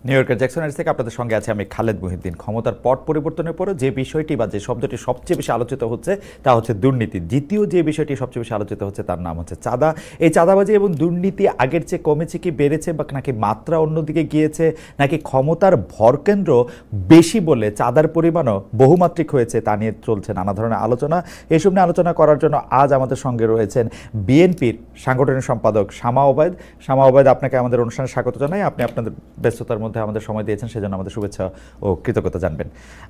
New ইয়র্কের Jackson থেকে আপনাদের সঙ্গে আছে আমি খালেদ মুহিউদ্দিন। ক্ষমতার পট পরিবর্তনের পরে যে বিষয়টি বা যে শব্দটি সবচেয়ে বেশি আলোচিত হচ্ছে তা হচ্ছে দুর্নীতি। দ্বিতীয় যে বিষয়টি সবচেয়ে বেশি আলোচিত হচ্ছে তার নাম হচ্ছে চাঁদা। এই চাঁদাবাজি এবং দুর্নীতি আগের চেয়ে কমেছে কি বেড়েছে, বা নাকি মাত্রা অন্যদিকে গিয়েছে, নাকি ক্ষমতার ভরকেন্দ্র বেশি বলে চাঁদার পরিমাণও বহুমাত্রিক হয়েছে, তা নিয়ে চলছে নানা ধরনের আলোচনা। এসব নিয়ে আলোচনা করার জন্য আজ আমাদের সঙ্গে রয়েছেন বিএনপির সাংগঠনিক সম্পাদক শামা ওবায়দ। শামা ওবায়দ, আপনাকে আমাদের অনুষ্ঠানে স্বাগত জানাই। আপনি আপনাদের ব্যস্ততার মধ্যে আমাদের সময় দিয়েছেন, সেজন্য আমাদের শুভেচ্ছা ও কৃতজ্ঞতা জানবেন।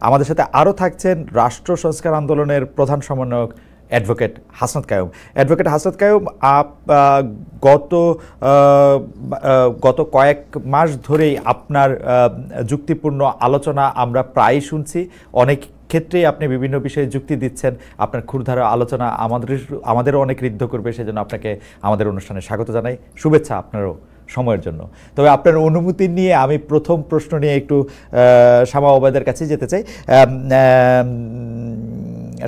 আমাদের সাথে আরও থাকছেন রাষ্ট্র সংস্কার আন্দোলনের প্রধান সমন্বয়ক অ্যাডভোকেট হাসনাত কায়ুম। অ্যাডভোকেট হাসনাত কায়ুম, গত কয়েক মাস ধরেই আপনার যুক্তিপূর্ণ আলোচনা আমরা প্রায়ই শুনছি। অনেক ক্ষেত্রেই আপনি বিভিন্ন বিষয়ে যুক্তি দিচ্ছেন। আপনার ক্ষুরধারা আলোচনা আমাদেরও অনেক ঋদ্ধ করবে, সেজন্য আপনাকে আমাদের অনুষ্ঠানে স্বাগত জানাই। শুভেচ্ছা আপনারও সময়ের জন্য। তবে আপনার অনুমতি নিয়ে আমি প্রথম প্রশ্ন নিয়ে একটু শামা ওবায়দের কাছে যেতে চাই।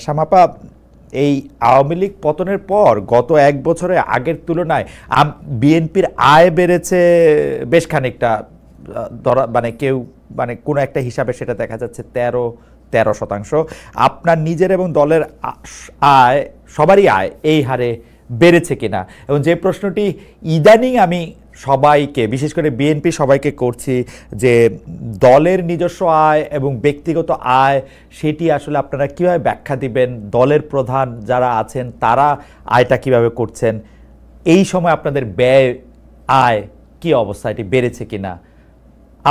শামাপা, এই আওয়ামী লীগ পতনের পর গত এক বছরে আগের তুলনায় বিএনপির আয় বেড়েছে বেশ খানিকটা। কোনো একটা হিসাবে সেটা দেখা যাচ্ছে 13%। আপনার নিজের এবং দলের আয়, সবারই আয় এই হারে বেড়েছে কিনা, এবং যে প্রশ্নটি ইদানিং আমি সবাইকে, বিশেষ করে বিএনপি সবাইকে করছি, যে দলের নিজস্ব আয় এবং ব্যক্তিগত আয় সেটি আসলে আপনারা কীভাবে ব্যাখ্যা দিবেন? দলের প্রধান যারা আছেন তারা আয়টা কিভাবে করছেন? এই সময় আপনাদের ব্যয়, আয় কি অবস্থা, এটি বেড়েছে কিনা?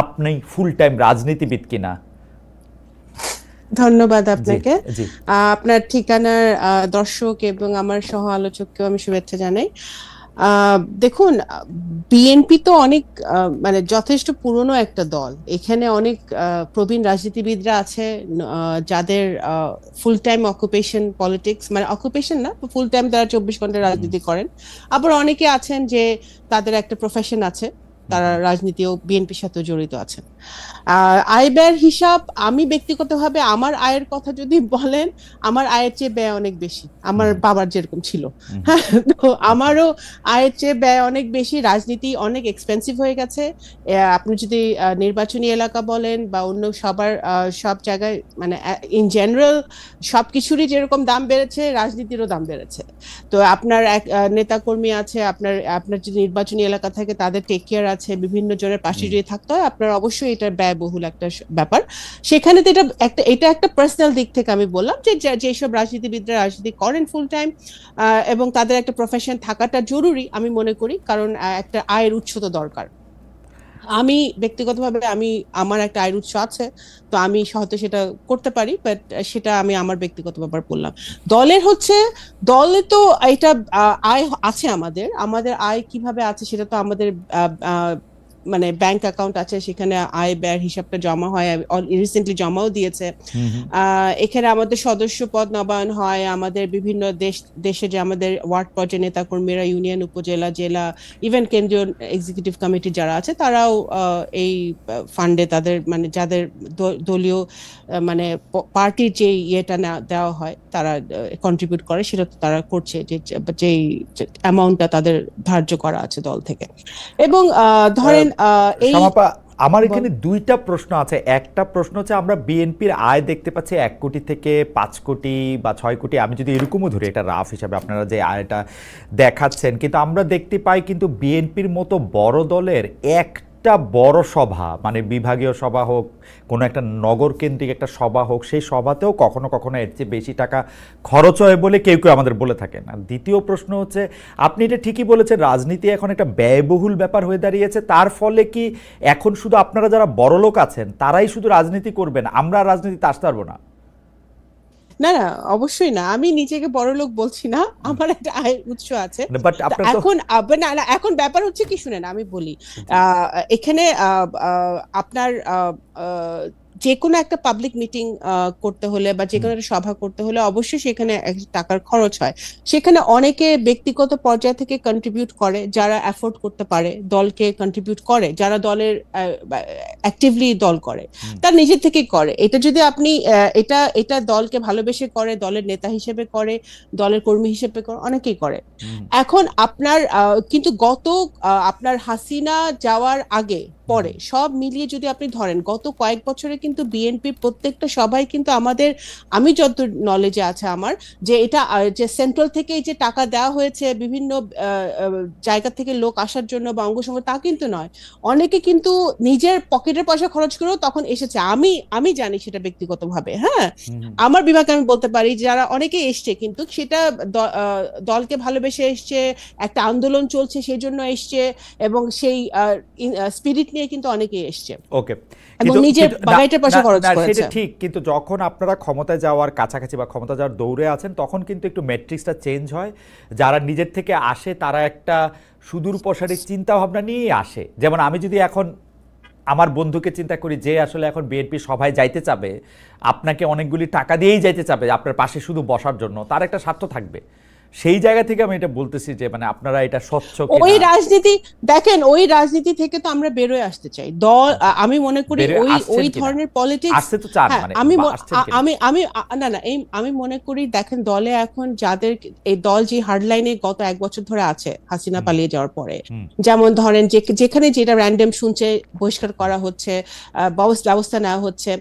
আপনি ফুল টাইম রাজনীতিবিদ কিনা? ধন্যবাদ আপনাকে। আপনার ঠিকানার দর্শক এবং আমার সহ আলোচককেও আমি শুভেচ্ছা জানাই। দেখুন, বিএনপি তো অনেক যথেষ্ট পুরনো একটা দল। এখানে অনেক প্রবীণ রাজনীতিবিদরা আছে যাদের full time occupation politics, occupation না, ফুল টাইম তারা 24 ঘন্টা রাজনীতি করেন। আবার অনেকে আছেন যে তাদের একটা প্রফেশন আছে, তারা রাজনীতি ও বিএনপির সাথে জড়িত আছেন। আয় ব্যয়ের হিসাব, আমি ব্যক্তিগতভাবে আমার আয়ের কথা যদি বলেন, আমার আয়ের চেয়ে ব্যয় অনেক বেশি। আমার বাবার যেরকম ছিল, হ্যাঁ, তো আমারও আয়ের চেয়ে ব্যয় অনেক বেশি। রাজনীতি অনেক এক্সপেন্সিভ হয়ে গেছে। আপনি যদি নির্বাচনী এলাকা বলেন বা অন্য সব জায়গায়, ইন জেনারেল সবকিছুরই যেরকম দাম বেড়েছে, রাজনীতিরও দাম বেড়েছে। তো আপনার এক নেতাকর্মী আছে, আপনার যদি নির্বাচনী এলাকা থাকে তাদের টেক কেয়ার আছে, বিভিন্ন জনের পাশে যদি থাকতে হয়, আপনার অবশ্যই এটা ব্যয়বহুল একটা ব্যাপার। সেখানে তো এটা একটা পার্সোনাল দিক থেকে আমি বললাম যে যেসব রাজনীতিবিদরা রাজনীতি করেন ফুল টাইম এবং তাদের একটা প্রফেশন থাকাটা জরুরি আমি মনে করি, কারণ একটা আয়ের উৎস তো দরকার। আমি ব্যক্তিগতভাবে আমার একটা আয়ের উৎস আছে, তো আমি হয়তো সেটা করতে পারি, বাট সেটা আমি আমার ব্যক্তিগত ব্যাপার বললাম। দলে তো এটা আয় আছে। আমাদের আয় কিভাবে আছে সেটা তো আমাদের ব্যাংক অ্যাকাউন্ট আছে, সেখানে আয় ব্যয়ের হিসাবটা জমা হয়, রিসেন্টলি জমাও দিয়েছে। এখানে আমাদের সদস্য পদ নবায়ন হয়, আমাদের বিভিন্ন দেশে যে আমাদের ওয়ার্ড পর্যায়ে নেতাকর্মীরা, ইউনিয়ন, উপজেলা, জেলা, ইভেন কেন্দ্রীয় এক্সিকিউটিভ কমিটি যারা আছে, তারাও এই ফান্ডে তাদের যাদের দলীয় পার্টির যে ইয়েটা দেওয়া হয়, তারা কন্ট্রিবিউট করে, সেটা তো তারা করছে, যেই অ্যামাউন্টটা তাদের ধার্য করা আছে দল থেকে। এবং ধরেন আমার এখানে দুইটা প্রশ্ন আছে। একটা প্রশ্ন হচ্ছে, আমরা বিএনপির আয় দেখতে পাচ্ছি 1 কোটি থেকে 5 কোটি বা 6 কোটি, আমি যদি এরকমও ধরি, এটা রাফ হিসাবে আপনারা যে আয়টা দেখাচ্ছেন, কিন্তু আমরা দেখতে পাই কিন্তু বিএনপির মতো বড় দলের একটা বড় সভা, বিভাগীয় সভা হোক, কোনো একটা নগর কেন্দ্রিক একটা সভা হোক, সেই সভাতেও কখনো কখনো এর চেয়ে বেশি টাকা খরচ হয় বলে কেউ কেউ আমাদের বলে থাকেন। আর দ্বিতীয় প্রশ্ন হচ্ছে, আপনি এটা ঠিকই বলেছেন, রাজনীতি এখন একটা ব্যয়বহুল ব্যাপার হয়ে দাঁড়িয়েছে। তার ফলে কি এখন শুধু আপনারা যারা বড় লোক আছেন তারাই শুধু রাজনীতি করবেন, আমরা রাজনীতিতে আসতে পারবো না? না, অবশ্যই না। আমি নিজেকে বড় লোক বলছি না, আমার একটা আয়ের উৎস আছে। এখন ব্যাপার হচ্ছে কি, শুনেন আমি বলি, এখানে আপনার যে কোনো একটা পাবলিক মিটিং করতে হলে বা যে কোনো একটা সভা করতে হলে অবশ্যই সেখানে টাকার খরচ হয়। সেখানে অনেকে ব্যক্তিগত পর্যায় থেকে কন্ট্রিবিউট করে, যারা অ্যাফোর্ড করতে পারে দলকে কন্ট্রিবিউট করে, যারা দলের অ্যাক্টিভলি দল করে, তার নিজের থেকেই করে। এটা যদি আপনি এটা এটা দলকে ভালোবেসে করে, দলের নেতা হিসেবে করে, দলের কর্মী হিসেবে করে, অনেকেই করে। এখন আপনার কিন্তু আপনার হাসিনা যাওয়ার আগে পরে সব মিলিয়ে যদি আপনি ধরেন গত কয়েক বছরে কিন্তু বিএনপির প্রত্যেকটা সবাই কিন্তু আমি যত নলেজে আছে আমার, যে এটা যে সেন্ট্রাল থেকে যে টাকা দেওয়া হয়েছে বিভিন্ন জায়গা থেকে লোক আসার জন্য বা অঙ্গসঙ্গ, তা কিন্তু নয়। অনেকে কিন্তু নিজের পকেটের পয়সা খরচ করেও তখন এসেছে। আমি জানি সেটা ব্যক্তিগতভাবে। হ্যাঁ, আমার বিভাগে আমি বলতে পারি যারা অনেকে এসছে, কিন্তু সেটা দলকে ভালোবেসে এসছে, একটা আন্দোলন চলছে সেই জন্য এসছে, এবং সেই স্পিরিট নিয়ে কিন্তু অনেকে এসছে। ওকে, এবং নিজের বাগাইটের পয়সা খরচ করেছে। সেটা ঠিক, কিন্তু যখন আপনারা ক্ষমতায় যাওয়ার কাছাকাছি বা ক্ষমতা যাওয়ার দৌড়ে আছেন, তখন কিন্তু একটু ম্যাট্রিক্সটা চেঞ্জ হয়। যারা নিজের থেকে আসে তারা একটা সুদূর প্রসারী চিন্তা ভাবনা নিয়েই আসে। যেমন আমি যদি এখন আমার বন্ধুকে চিন্তা করি যে আসলে এখন বিএনপি সভায় যাইতে চাবে, আপনাকে অনেকগুলি টাকা দিয়েই যাইতে চাবে আপনার পাশে শুধু বসার জন্য, তার একটা স্বার্থ থাকবে। সেই জায়গা থেকে আমি এটা বলতেছি যে মানে আপনারা এটা স্বচ্ছ কিনা। ওই রাজনীতি দেখেন, ওই রাজনীতি থেকে তো আমরা বেরোয় আসতে চাই। আমি মনে করি ওই ধরনের পলিটিক্স আসতে তো চান, মানে আমি মনে করি দেখেন, দলে এখন যাদের এই দল যে হার্ডলাইনে গত 1 বছর ধরে আছে হাসিনা পালিয়ে যাওয়ার পরে, যেমন ধরেন যেখানে যেটা র্যান্ডম শুনছে বহিষ্কার করা হচ্ছে, ব্যবস্থা নেওয়া হচ্ছে।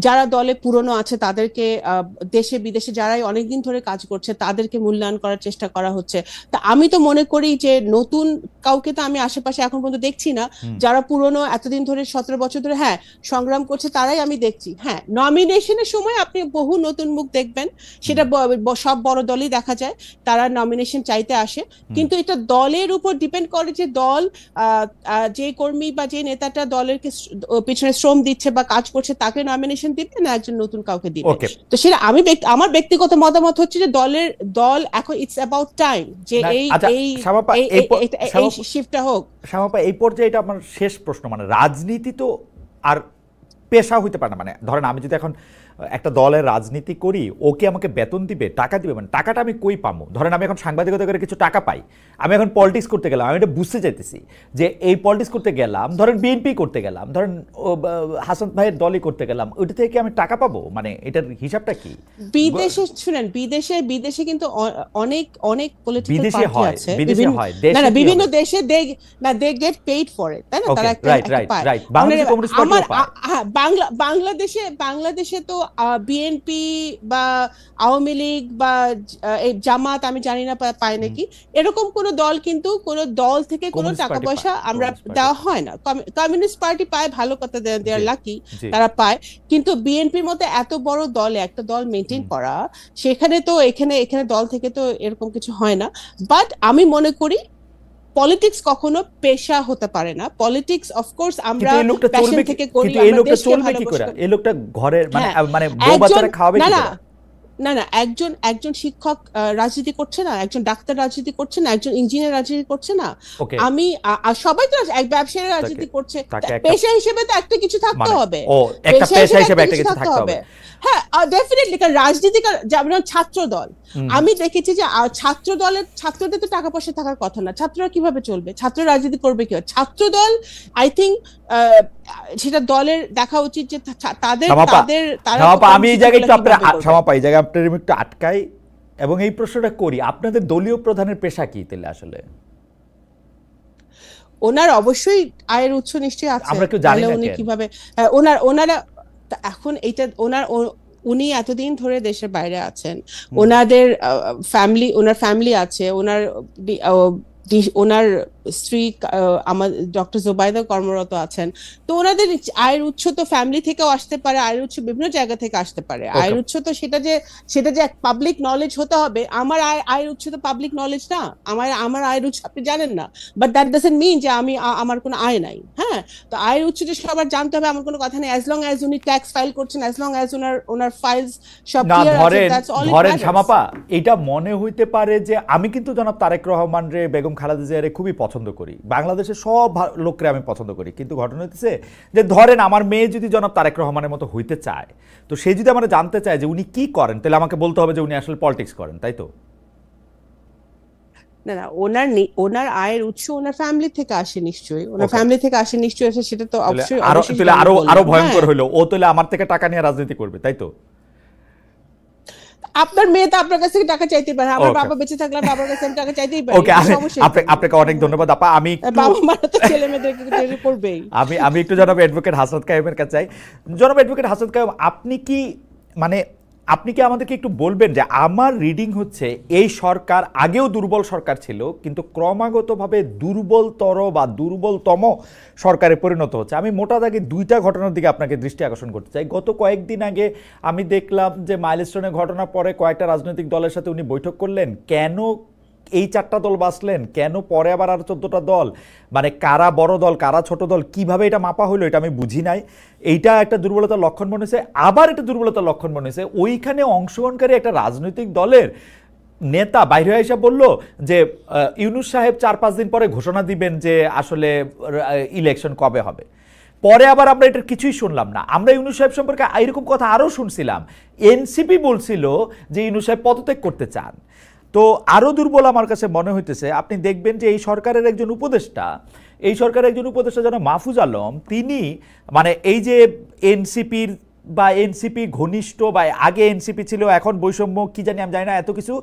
যারা দলে পুরনো আছে তাদেরকে, দেশে বিদেশে যারাই অনেকদিন ধরে কাজ করছে তাদেরকে মূল্যায়ন করার চেষ্টা করা হচ্ছে। তা আমি তো মনে করি যে নতুন কাউকে তো আমি আশেপাশে এখন পর্যন্ত দেখছি না। যারা পুরনো এতদিন ধরে 17 বছর ধরে সংগ্রাম করছে তারাই আমি দেখছি। নমিনেশনের সময় আপনি বহু নতুন মুখ দেখবেন, সেটা সব বড় দলই দেখা যায়, তারা নমিনেশন চাইতে আসে। কিন্তু এটা দলের উপর ডিপেন্ড করে যে দল যে কর্মী বা যে নেতাটা দলের পিছনে শ্রম দিচ্ছে বা কাজ করছে তাকে নমিনেশন দিবে না একজন নতুন কাউকে দিবে। তো সেটা আমার ব্যক্তিগত মতামত হচ্ছে যে দল এখন ইটস অ্যাবাউট টাইম যে এই শিফটটা হোক। শ্যামাপা, এই পর্যায়ে এটা আমার শেষ প্রশ্ন, মানে রাজনীতি তো আর পেশা হইতে পারে না। মানে ধরেন আমি যদি এখন একটা দলের রাজনীতি করি, ওকে আমাকে বেতন দিবে, টাকা দিবে, মানে টাকাটা আমি কই পাবো? ধরেন আমি এখন সাংবাদিকতা করে কিছু টাকা পাই, আমি এখন পলিটিক্স করতে গেলাম, আমি এটা বুঝতে চাইতেছি যে এই পলিটিক্স করতে গেলাম, ধরেন বিএনপি করতে গেলাম, ধরেন হাসান ভাইয়ের দলই করতে গেলাম, ওইটা থেকে আমি টাকা পাবো? মানে এটার হিসাবটা কি? বিদেশে শুনেন, বিদেশে কিন্তু অনেক পলিটিক্যাল পার্টি আছে, বিভিন্ন দেশে they get paid for it, তাই না? তারা একটা পায়। বাংলাদেশে তো বিএনপি বা আওয়ামী লীগ বা এই জামাত, আমি জানি না পায় নাকি, এরকম কোন দল, কিন্তু কোন দল থেকে কোনো টাকা পয়সা আমরা দেওয়া হয় না। কমিউনিস্ট পার্টি পায়, ভালো কথা, দেয়ার লাকি, তারা পায়। কিন্তু বিএনপির মতো এত বড় দলে একটা দল মেনটেন করা, সেখানে তো এখানে দল থেকে তো এরকম কিছু হয় না। বাট আমি মনে করি পলিটিক্স কখনো পেশা হতে পারে না। পলিটিক্স অফকোর্স আমরা প্যাশন থেকে করি, আমরা দেশকে ভালোবাসি। এই লোকটা ঘরের মানে বউ বাচ্চারা খাওয়াবে কি করে? না, একজন শিক্ষক রাজনীতি করছে না, একজন ডাক্তার রাজনীতি করছে না, একজন ইঞ্জিনিয়ার রাজনীতি করছে না, আমি সবাই তো এক ব্যবসায়ী রাজনীতি করছে। পেশা হিসেবে তো একটা কিছু থাকতে হবে, একটা পেশা হিসেবে একটা কিছু থাকতে হবে। হ্যাঁ, ডেফিনেটলি। কারণ রাজনীতিকার, যেমন ছাত্র দল, আমি দেখেছি যে ছাত্রদের তো টাকা পয়সা থাকার কথা না, ছাত্ররা কিভাবে চলবে, ছাত্র রাজনীতি করবে কি? ছাত্র দল, আই থিঙ্ক সেটা দলের দেখা উচিত যে তাদের আমি এই জায়গায় একটু আপনার একটু আটকাই এবং এই প্রশ্নটা করি, আপনাদের দলীয় প্রধানের পেশা কি তাহলে? আসলে ওনার অবশ্যই আয়ের উৎস নিশ্চয়ই আছে, আমরা একটু জানি না উনি কিভাবে ওনারা এখন উনি এতদিন ধরে দেশের বাইরে আছেন, ওনার ফ্যামিলি আছে, ওনার স্ত্রী আমার ডক্টর জুবাইদা কর্মরত আছেন। তো ওনাদের আয়ের উৎস তো ফ্যামিলি থেকেও আসতে পারে, আয়ের উৎস বিভিন্ন জায়গা থেকে আসতে পারে। আয়ের উৎস তো সেটা যে পাবলিক নলেজ হতে হবে। আমার আয়ের উৎস তো পাবলিক নলেজ না, আমার আয়ের উৎস আপনি জানেন না, বাট দ্যাট ডাজন্ট মিন যে আমার কোনো আয় নাই। হ্যাঁ, তো আয়ের উৎস যে সবার জানতে হবে এমন কোনো কথা নেই। অ্যাজ লং অ্যাজ উনি ট্যাক্স ফাইল করছেন, অ্যাজ লং অ্যাজ ওনার ফাইলস সব ক্লিয়ার আছে, দ্যাটস অল ইট ম্যাটার্স। শ্যামাপা, এটা মনে হইতে পারে যে আমি কিন্তু জনাব তারেক রহমান রে, বেগম খালেদা জিয়ারে খুবই পছন্দ পছন্দ করি, বাংলাদেশের সব লোকরে আমি পছন্দ করি, কিন্তু ঘটনা হচ্ছে যে ধরেন আমার মেয়ে যদি জনাব তারেক রহমানের মতো হইতে চায়, তো সে যদি আমরা জানতে চায় যে উনি কি করেন, তাহলে আমাকে বলতে হবে যে উনি আসলে পলিটিক্স করেন, তাই তো? না না, ওনার আয়ের উৎস ওনার ফ্যামিলি থেকে আসে নিশ্চয়ই, ওনার Okay. ফ্যামিলি থেকে আসে নিশ্চয়ই আসে, সেটা তো অবশ্যই আরো অবশ্যই তাহলে সেটা আমি আরো আরো বললাম। ভয়ঙ্কর হ্যাঁ, হইলো, ও তাহলে আমার থেকে টাকা নিয়ে রাজনীতি করবে, তাই তো? আপনার মেয়ে তো আপনার কাছ থেকে টাকা চাইতে পারে, আমার ওকে, বাবা বেঁচে থাকলে বাবার কাছে আমি টাকা চাইতেই পারি, ওকে, এটা সমস্যা কি? আপনাকে অনেক ধন্যবাদ আপা। আমি একটু বাবা মারা তো ছেলে মেয়েদেরকে তৈরি করবেই। আমি একটু জনাব অ্যাডভোকেট হাসনাত কাইমের কাছে চাই। জনাব অ্যাডভোকেট হাসনাত কাইম, আপনি কি আমাদেরকে একটু বলবেন যে আমার রিডিং হচ্ছে এই সরকার আগেও দুর্বল সরকার ছিল, কিন্তু ক্রমাগতভাবে দুর্বলতর বা দুর্বলতম সরকারে পরিণত হচ্ছে। আমি মোটা দাগে দুইটা ঘটনার দিকে আপনাকে দৃষ্টি আকর্ষণ করতে চাই। গত কয়েকদিন আগে আমি দেখলাম যে মাইলস্টোনের ঘটনা পরে কয়েকটা রাজনৈতিক দলের সাথে উনি বৈঠক করলেন। কেন এই 4টা দল বাঁচলেন, কেন পরে আবার আরো 14টা দল, মানে কারা বড় দল কারা ছোট দল, কিভাবে এটা মাপা হলো এটা আমি বুঝি নাই। এইটা একটা দুর্বলতার লক্ষণ মনে হয়েছে। আবার একটা দুর্বলতার লক্ষণ মনে হয়েছে, ওইখানে অংশগ্রহণকারী একটা রাজনৈতিক দলের নেতা বাইরে এসে বলল যে ইউনূস সাহেব 4-5 দিন পরে ঘোষণা দিবেন যে আসলে ইলেকশন কবে হবে। পরে আবার আমরা এটার কিছুই শুনলাম না। আমরা ইউনূস সাহেব সম্পর্কে এরকম কথা আরও শুনছিলাম, এনসিপি বলছিল যে ইউনূস সাহেব পদত্যাগ করতে চান। তো আরও দুর্বল আমার কাছে মনে হইতেছে, আপনি দেখবেন যে এই সরকারের একজন উপদেষ্টা যেন মাহফুজ আলম, তিনি মানে এই যে এনসিপির বা এনসিপি ঘনিষ্ঠ বা আগে এনসিপি ছিল এখন বৈষম্য কি জানি আমি জানি না এত কিছু,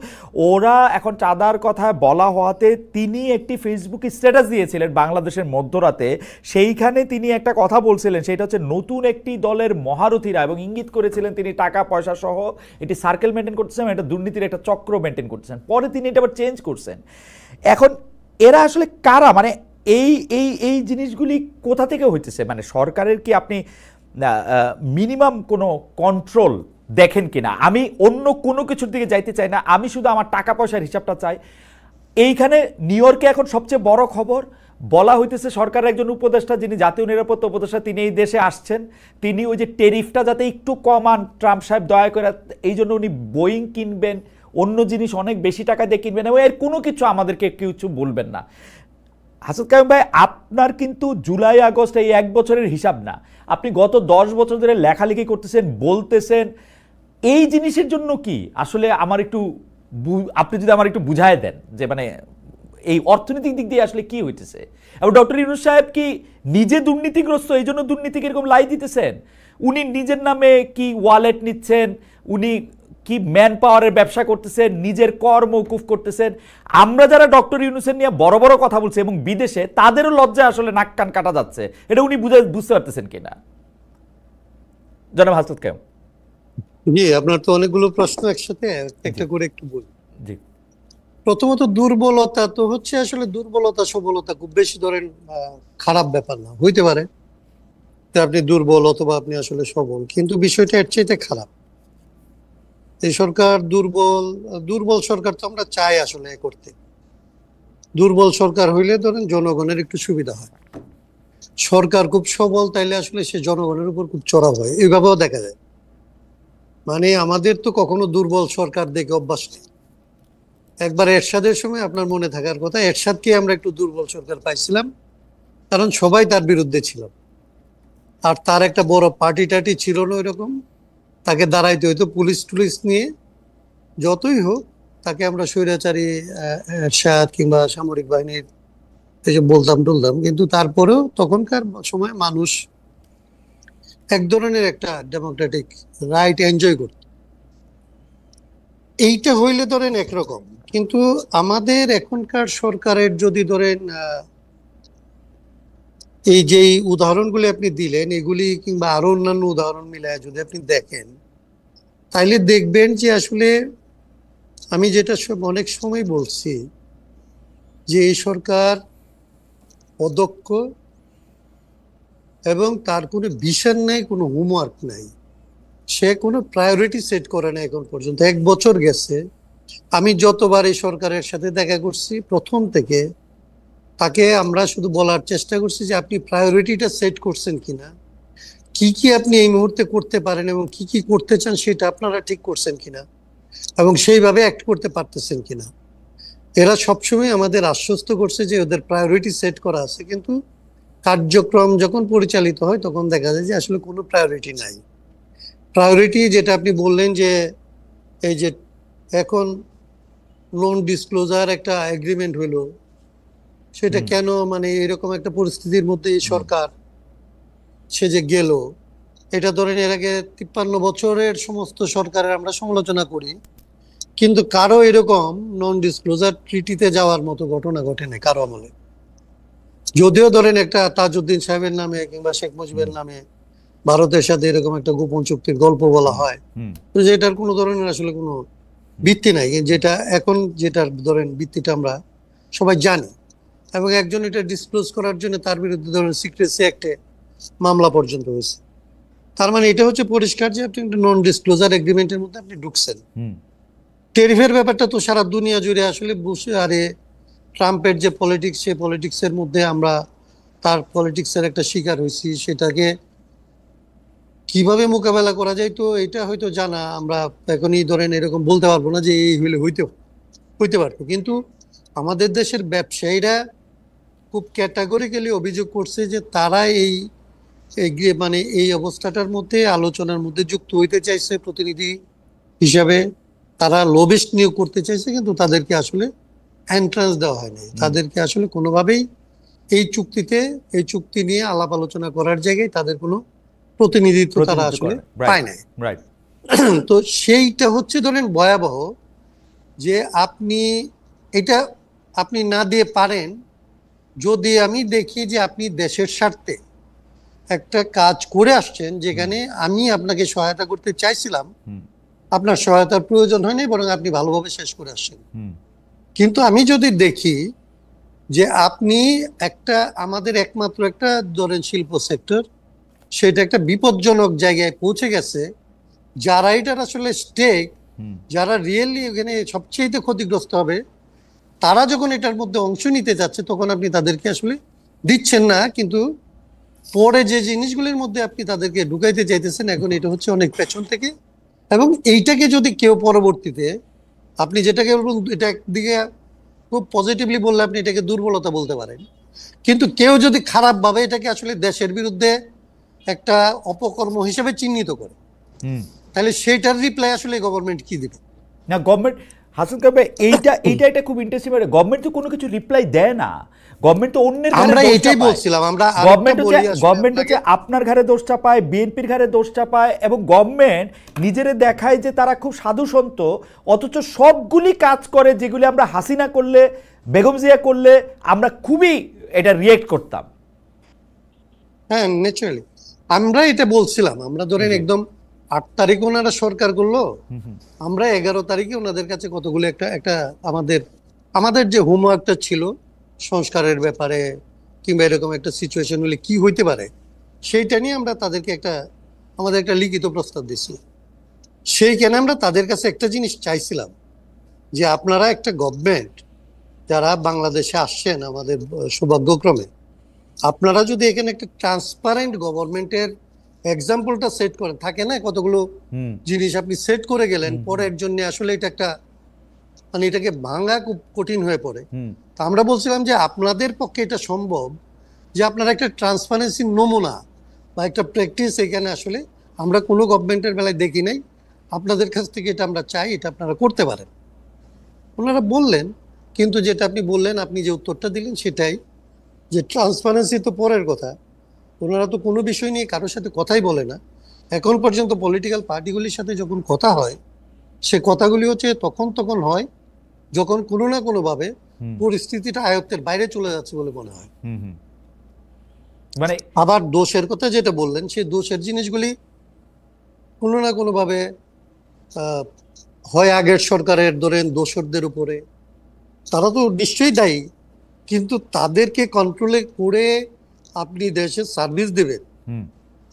ওরা এখন চাঁদার কথা বলা হওয়াতে তিনি একটি ফেসবুকে স্ট্যাটাস দিয়েছিলেন বাংলাদেশের মধ্যরাতে। সেইখানে তিনি একটা কথা বলছিলেন, সেটা হচ্ছে নতুন একটি দলের মহারথীরা, এবং ইঙ্গিত করেছিলেন তিনি টাকা পয়সা সহ এটি সার্কেল মেনটেন করতেছেন, এটা দুর্নীতির একটা চক্র মেনটেন করতেছেন। পরে তিনি এটা আবার চেঞ্জ করছেন। এখন এরা আসলে কারা, মানে এই এই এই জিনিসগুলি কোথা থেকে হইতেছে? মানে সরকারের কি আপনি মিনিমাম কোনো কন্ট্রোল দেখেন কিনা? আমি অন্য কোনো কিছুর দিকে যাইতে চাই না, আমি শুধু আমার টাকা পয়সার হিসাবটা চাই। এইখানে নিউ ইয়র্কে এখন সবচেয়ে বড় খবর বলা হইতেছে, সরকারের একজন উপদেষ্টা যিনি জাতীয় নিরাপত্তা উপদেষ্টা তিনি এই দেশে আসছেন, তিনি ওই যে টেরিফটা যাতে একটু কমান ট্রাম্প সাহেব দয়া করে, এই জন্য উনি বোয়িং কিনবেন, অন্য জিনিস অনেক বেশি টাকা দিয়ে কিনবেন, এবং এর কোনো কিছু আমাদেরকে কিছু বলবেন না। হাসান কাইম ভাই, আপনার কিন্তু জুলাই আগস্ট এই 1 বছরের হিসাব না, আপনি গত 10 বছর ধরে লেখালেখি করতেছেন, বলতেছেন, এই জিনিসের জন্য কি আসলে আমার একটু আপনি যদি আমার একটু বুঝায় দেন যে মানে এই অর্থনৈতিক দিক দিয়ে আসলে কি হইতেছে। এবং ডক্টর ইউনূস সাহেব কি নিজে দুর্নীতিগ্রস্ত, এই জন্য দুর্নীতিকে এরকম লাই দিতেছেন? উনি নিজের নামে কি ওয়ালেট নিচ্ছেন, উনি কি ম্যান পাওয়ারের ব্যবসা করতেছেন, নিজের কর মওকুফ করতেছেন। আমরা যারা ডক্টর ইউনূসের নিয়ে বড় বড় কথা বলছি এবং বিদেশে, তাদেরও লজ্জা আসলে নাক কান কাটা যাচ্ছে, এটা উনি বুঝতে পারতেছেন কিনা? জনাব হাসনাত কাইম। জি, আপনার তো অনেকগুলো প্রশ্ন একসাথে, একটা করে একটু বলি। জি, প্রথমত দুর্বলতা তো হচ্ছে, আসলে দুর্বলতা সবলতা খুব বেশি ধরেন খারাপ ব্যাপার না, হইতে পারে যে আপনি দুর্বল অথবা আপনি আসলে সবল, কিন্তু বিষয়টা এর চাইতে খারাপ। এই সরকার দুর্বল সরকার তো আমরা চাই আসলে করতে। দুর্বল সরকার হইলে ধরেন জনগণের একটু সুবিধা হয়। সরকার খুব সবল তাইলে আসলে সে জনগণের উপর খুব চড়াও হয়, এইভাবেও দেখা যায়। মানে আমাদের তো কখনো দুর্বল সরকার দেখে অভ্যাস নেই। একবার এরশাদের সময় আপনার মনে থাকার কথা, এরশাদকে আমরা একটু দুর্বল সরকার পাইছিলাম, কারণ সবাই তার বিরুদ্ধে ছিল, আর তার একটা বড় পার্টি টাটি ছিল না ওইরকম, তাকে দাঁড়াইতে হইতো পুলিশ টুলিশ নিয়ে। যতই হোক তাকে আমরা স্বৈরাচারী এরশাদ কিংবা সামরিক বাহিনীর এসব বলতাম টলতাম, কিন্তু তারপরেও তখনকার সময় মানুষ এক ধরনের একটা ডেমোক্রেটিক রাইট এনজয় করত। এইটা হইলে ধরেন একরকম, কিন্তু আমাদের এখনকার সরকারের যদি ধরেন এই যে উদাহরণগুলি আপনি দিলেন এগুলি কিংবা আরো অন্যান্য উদাহরণ মিলায় যদি আপনি দেখেন, তাইলে দেখবেন যে আসলে আমি যেটা অনেক সময় বলছি যে এই সরকার অদক্ষ এবং তার কোনো ভিশন নাই, কোনো হোমওয়ার্ক নাই, সে কোনো প্রায়োরিটি সেট করে না এখন পর্যন্ত। 1 বছর গেছে, আমি যতবার এই সরকারের সাথে দেখা করছি প্রথম থেকে তাকে আমরা শুধু বলার চেষ্টা করছি যে আপনি প্রায়োরিটিটা সেট করছেন কিনা, কি কি আপনি এই মুহূর্তে করতে পারেন এবং কি কি করতে চান সেটা আপনারা ঠিক করছেন কিনা, এবং সেইভাবে অ্যাক্ট করতে পারতেছেন কিনা। এরা সবসময় আমাদের আশ্বস্ত করছে যে ওদের প্রায়োরিটি সেট করা আছে, কিন্তু কার্যক্রম যখন পরিচালিত হয় তখন দেখা যায় যে আসলে কোনো প্রায়োরিটি নাই। প্রায়োরিটি যেটা আপনি বললেন যে এই যে এখন লোন ডিসক্লোজার একটা এগ্রিমেন্ট হইলো, সেটা কেন মানে এরকম একটা পরিস্থিতির মধ্যে এই সরকার সে যে গেল, এটা ধরেন এর আগে 53 বছরের সমস্ত সরকারের আমরা সমালোচনা করি, কিন্তু কারো এরকম নন ডিসক্লোজার ট্রিটিতে যাওয়ার মতো ঘটনা ঘটে নাই কারো আমলে। যদিও ধরেন একটা তাজউদ্দিন সাহেবের নামে কিংবা শেখ মুজিবের নামে ভারতের সাথে এরকম একটা গোপন চুক্তির গল্প বলা হয়, তো যেটার কোনো ধরনের আসলে কোনো ভিত্তি নাই, যেটা এখন যেটার ধরেন ভিত্তিটা আমরা সবাই জানি, এবং একজন এটা ডিসক্লোজ করার জন্য তার বিরুদ্ধে ধরেন সিক্রেসি অ্যাক্টে মামলা পর্যন্ত হয়েছে। তার মানে এটা হচ্ছে পরিষ্কার যে আপনি একটা নন ডিসক্লোজার এগ্রিমেন্টের মধ্যে আপনি ঢুকছেন। টেরিফের ব্যাপারটা তো সারা দুনিয়া জুড়ে আসলে বসে, আরে ট্রাম্পের যে পলিটিক্স, সেই পলিটিক্সের মধ্যে আমরা তার পলিটিক্সের একটা শিকার হয়েছি, সেটাকে কিভাবে মোকাবেলা করা যায় তো এটা হয়তো জানা, আমরা এখনই ধরেন এরকম বলতে পারবো না যে এই হইলে হইতে পারতো। কিন্তু আমাদের দেশের ব্যবসায়ীরা খুব ক্যাটাগরিক্যালি অভিযোগ করছে যে তারা এই মানে এই অবস্থাটার মধ্যে আলোচনার মধ্যে যুক্ত হইতে চাইছে প্রতিনিধি হিসাবে, তারা লবিস্ট নিয়োগ করতে চাইছে, কিন্তু তাদেরকে আসলে এন্ট্রান্স দেওয়া হয়নি, তাদেরকে আসলে কোনোভাবেই এই চুক্তি নিয়ে আলাপ আলোচনা করার জায়গায় তাদের কোনো প্রতিনিধিত্ব তারা আসলে পায় নাই। তো সেইটা হচ্ছে ধরেন ভয়াবহ, যে আপনি না দিয়ে পারেন, যদি আমি দেখি যে আপনি দেশের স্বার্থে একটা কাজ করে আসছেন যেখানে আমি আপনাকে সহায়তা করতে চাইছিলাম, আপনার সহায়তার প্রয়োজন হয়নি, বরং আপনি ভালোভাবে শেষ করে আসছেন। কিন্তু আমি যদি দেখি যে আপনি আমাদের একমাত্র একটা ধরেন শিল্প সেক্টর, সেটা একটা বিপজ্জনক জায়গায় পৌঁছে গেছে, যারা এটার আসলে স্টেক, যারা রিয়েলি এখানে সবচেয়ে ক্ষতিগ্রস্ত হবে, তারা যখন এটার মধ্যে অংশ নিতে যাচ্ছে তখন আপনি তাদেরকে আসলে দিচ্ছেন না, কিন্তু পরে যে জিনিসগুলির মধ্যে আপনি তাদেরকে ঢুকাইতে চাইতেছেন, এখন এটা হচ্ছে অনেক পেছন থেকে। এবং এইটাকে যদি কেউ পরবর্তীতে, আপনি যেটাকে এটা একদিকে খুব পজিটিভলি বললে আপনি এটাকে দুর্বলতা বলতে পারেন, কিন্তু কেউ যদি খারাপ ভাবে এটাকে আসলে দেশের বিরুদ্ধে একটা অপকর্ম হিসেবে চিহ্নিত করে, তাহলে সেইটার রিপ্লাই আসলে গভর্নমেন্ট কি দিবে? না, গভর্নমেন্ট হাসান কাবে এইটা খুব ইন্টারেস্টিং, গভর্নমেন্ট তো কোনো কিছু রিপ্লাই দেয় না। গভর্নমেন্ট তো অন্যের আমরা এটাই বলছিলাম, গভর্নমেন্ট হচ্ছে আপনার ঘরে দোষ চাপায়, বিএনপির ঘরে দোষ চাপায়, এবং গভর্নমেন্ট নিজেরে দেখায় যে তারা খুব সাধু সন্ত, অথচ সবগুলি কাজ করে যেগুলি আমরা হাসিনা করলে, বেগম জিয়া করলে আমরা খুবই এটা রিয়েক্ট করতাম। হ্যাঁ, ন্যাচারালি আমরা এটা বলছিলাম। আমরা ধরেন একদম 8 তারিখ ওনারা সরকার করলো, আমরা 11 তারিখে ওনাদের কাছে কতগুলো একটা আমাদের যে হোমওয়ার্কটা ছিল সংস্কারের ব্যাপারে, কিংবা এরকম একটা সিচুয়েশন হলে কি হইতে পারে, সেইটা নিয়ে আমরা তাদেরকে আমাদের একটা লিখিত প্রস্তাব দিয়েছিলাম। সেইখানে আমরা তাদের কাছে একটা জিনিস চাইছিলাম, যে আপনারা একটা গভর্নমেন্ট যারা বাংলাদেশে আসছেন আমাদের সৌভাগ্যক্রমে, আপনারা যদি এখানে একটা ট্রান্সপারেন্ট গভর্নমেন্টের এক্সাম্পলটা সেট করেন, থাকে না কতগুলো জিনিস আপনি সেট করে গেলেন, পরের জন্য আসলে এটা একটা মানে এটাকে ভাঙা খুব কঠিন হয়ে পড়ে। তা আমরা বলছিলাম যে আপনাদের পক্ষে এটা সম্ভব, যে আপনারা একটা ট্রান্সপারেন্সি নমুনা বা একটা প্র্যাকটিস এখানে আসলে আমরা কোনো গভর্নমেন্টের বেলায় দেখি নাই, আপনাদের কাছ থেকে এটা আমরা চাই, এটা আপনারা করতে পারেন। ওনারা বললেন, কিন্তু যেটা আপনি বললেন, আপনি যে উত্তরটা দিলেন সেটাই, যে ট্রান্সপারেন্সি তো পরের কথা, ওনারা তো কোনো বিষয় নিয়ে কারোর সাথে কথাই বলে না এখন পর্যন্ত। পলিটিক্যাল পার্টিগুলির সাথে যখন কথা হয়, সে কথাগুলি হচ্ছে তখন হয় যখন কোনো না কোনো ভাবে পরিস্থিতিটা আয়ত্তের বাইরে চলে যাচ্ছে বলে মনে হয়। মানে আবার দোষের কথা যেটা বললেন, সেই দোষের জিনিসগুলি কোনো না কোনো ভাবে হয় আগের সরকারের ধরেন দোসরদের উপরে, তারা তো নিশ্চয়ই দায়ী, কিন্তু তাদেরকে কন্ট্রোলে করে আপনি দেশে সার্ভিস দিবেন,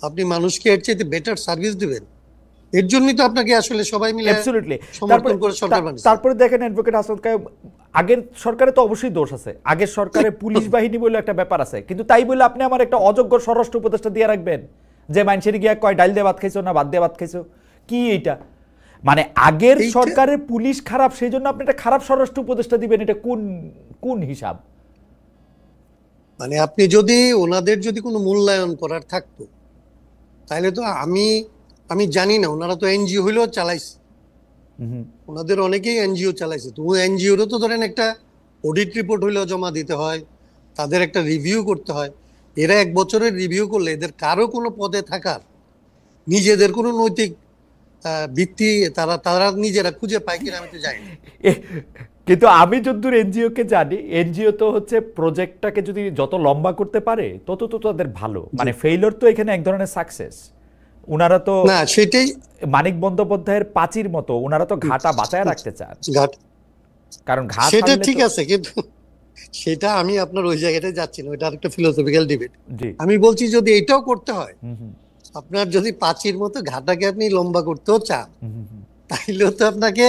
আপনি মানুষকে এর চাইতে বেটার সার্ভিস দিবেন, এর জন্যই তো আপনাকে আসলে সবাই মিলে সমর্থন করে সরকার বানিয়েছে। তারপরে দেখেন অ্যাডভোকেট হাসান কায়েম, আগের সরকারে তো অবশ্যই দোষ আছে, আগের সরকারে পুলিশ বাহিনী বলে একটা ব্যাপার আছে, কিন্তু তাই বলে আপনি আমার একটা অযোগ্য স্বরাষ্ট্র উপদেষ্টা দিয়ে রাখবেন যে মানুষের গিয়া কয় ডাইল দিয়ে ভাত খাইছো না ভাত দিয়ে ভাত খাইছো, কি এইটা? মানে আগের এইটা- সরকারের পুলিশ খারাপ, সেই জন্য আপনি একটা খারাপ স্বরাষ্ট্র উপদেষ্টা দিবেন, এটা কোন কোন হিসাব? মানে আপনি যদি ওনাদের যদি কোনো মূল্যায়ন করার থাকতো, তাহলে তো আমি জানি না, ওনারা তো এনজিও হইলেও চালাইছে, ওনাদের অনেকেই এনজিও চালাইছে, তো এনজিওরও তো ধরেন একটা অডিট রিপোর্ট হইলেও জমা দিতে হয়, তাদের একটা রিভিউ করতে হয়। এরা 1 বছরের রিভিউ করলে এদের কারো কোনো পদে থাকার নিজেদের কোনো নৈতিক ভিত্তি তারা তারা নিজেরা খুঁজে পায় কিনা আমি তো জানি না। কিন্তু আমি যতদূর এনজিও কে জানি, এনজিও তো হচ্ছে প্রজেক্টটাকে যদি যত লম্বা করতে পারে তত তো তাদের ভালো, মানে ফেইলিওর তো এখানে এক ধরনের সাকসেস। উনারা তো না সেটাই মানিক বন্দ্যোপাধ্যায়ের পাঁচির মতো, উনারা তো ঘাটা বাঁচায় রাখতে চান, ঘাট কারণ ঘাট সেটা হারলে ঠিক তো- আছে, কিন্তু সেটা আমি আপনার ওই জায়গাটায় যাচ্ছি না, ওইটা আরেকটা ফিলোসফিক্যাল ডিবেট। জি আমি বলছি যদি এটাও করতে হয়, হুম হুম আপনার যদি পাঁচির মতো ঘাটাকে আপনি লম্বা করতেও চান, হুম হুম। তাইলেও তো আপনাকে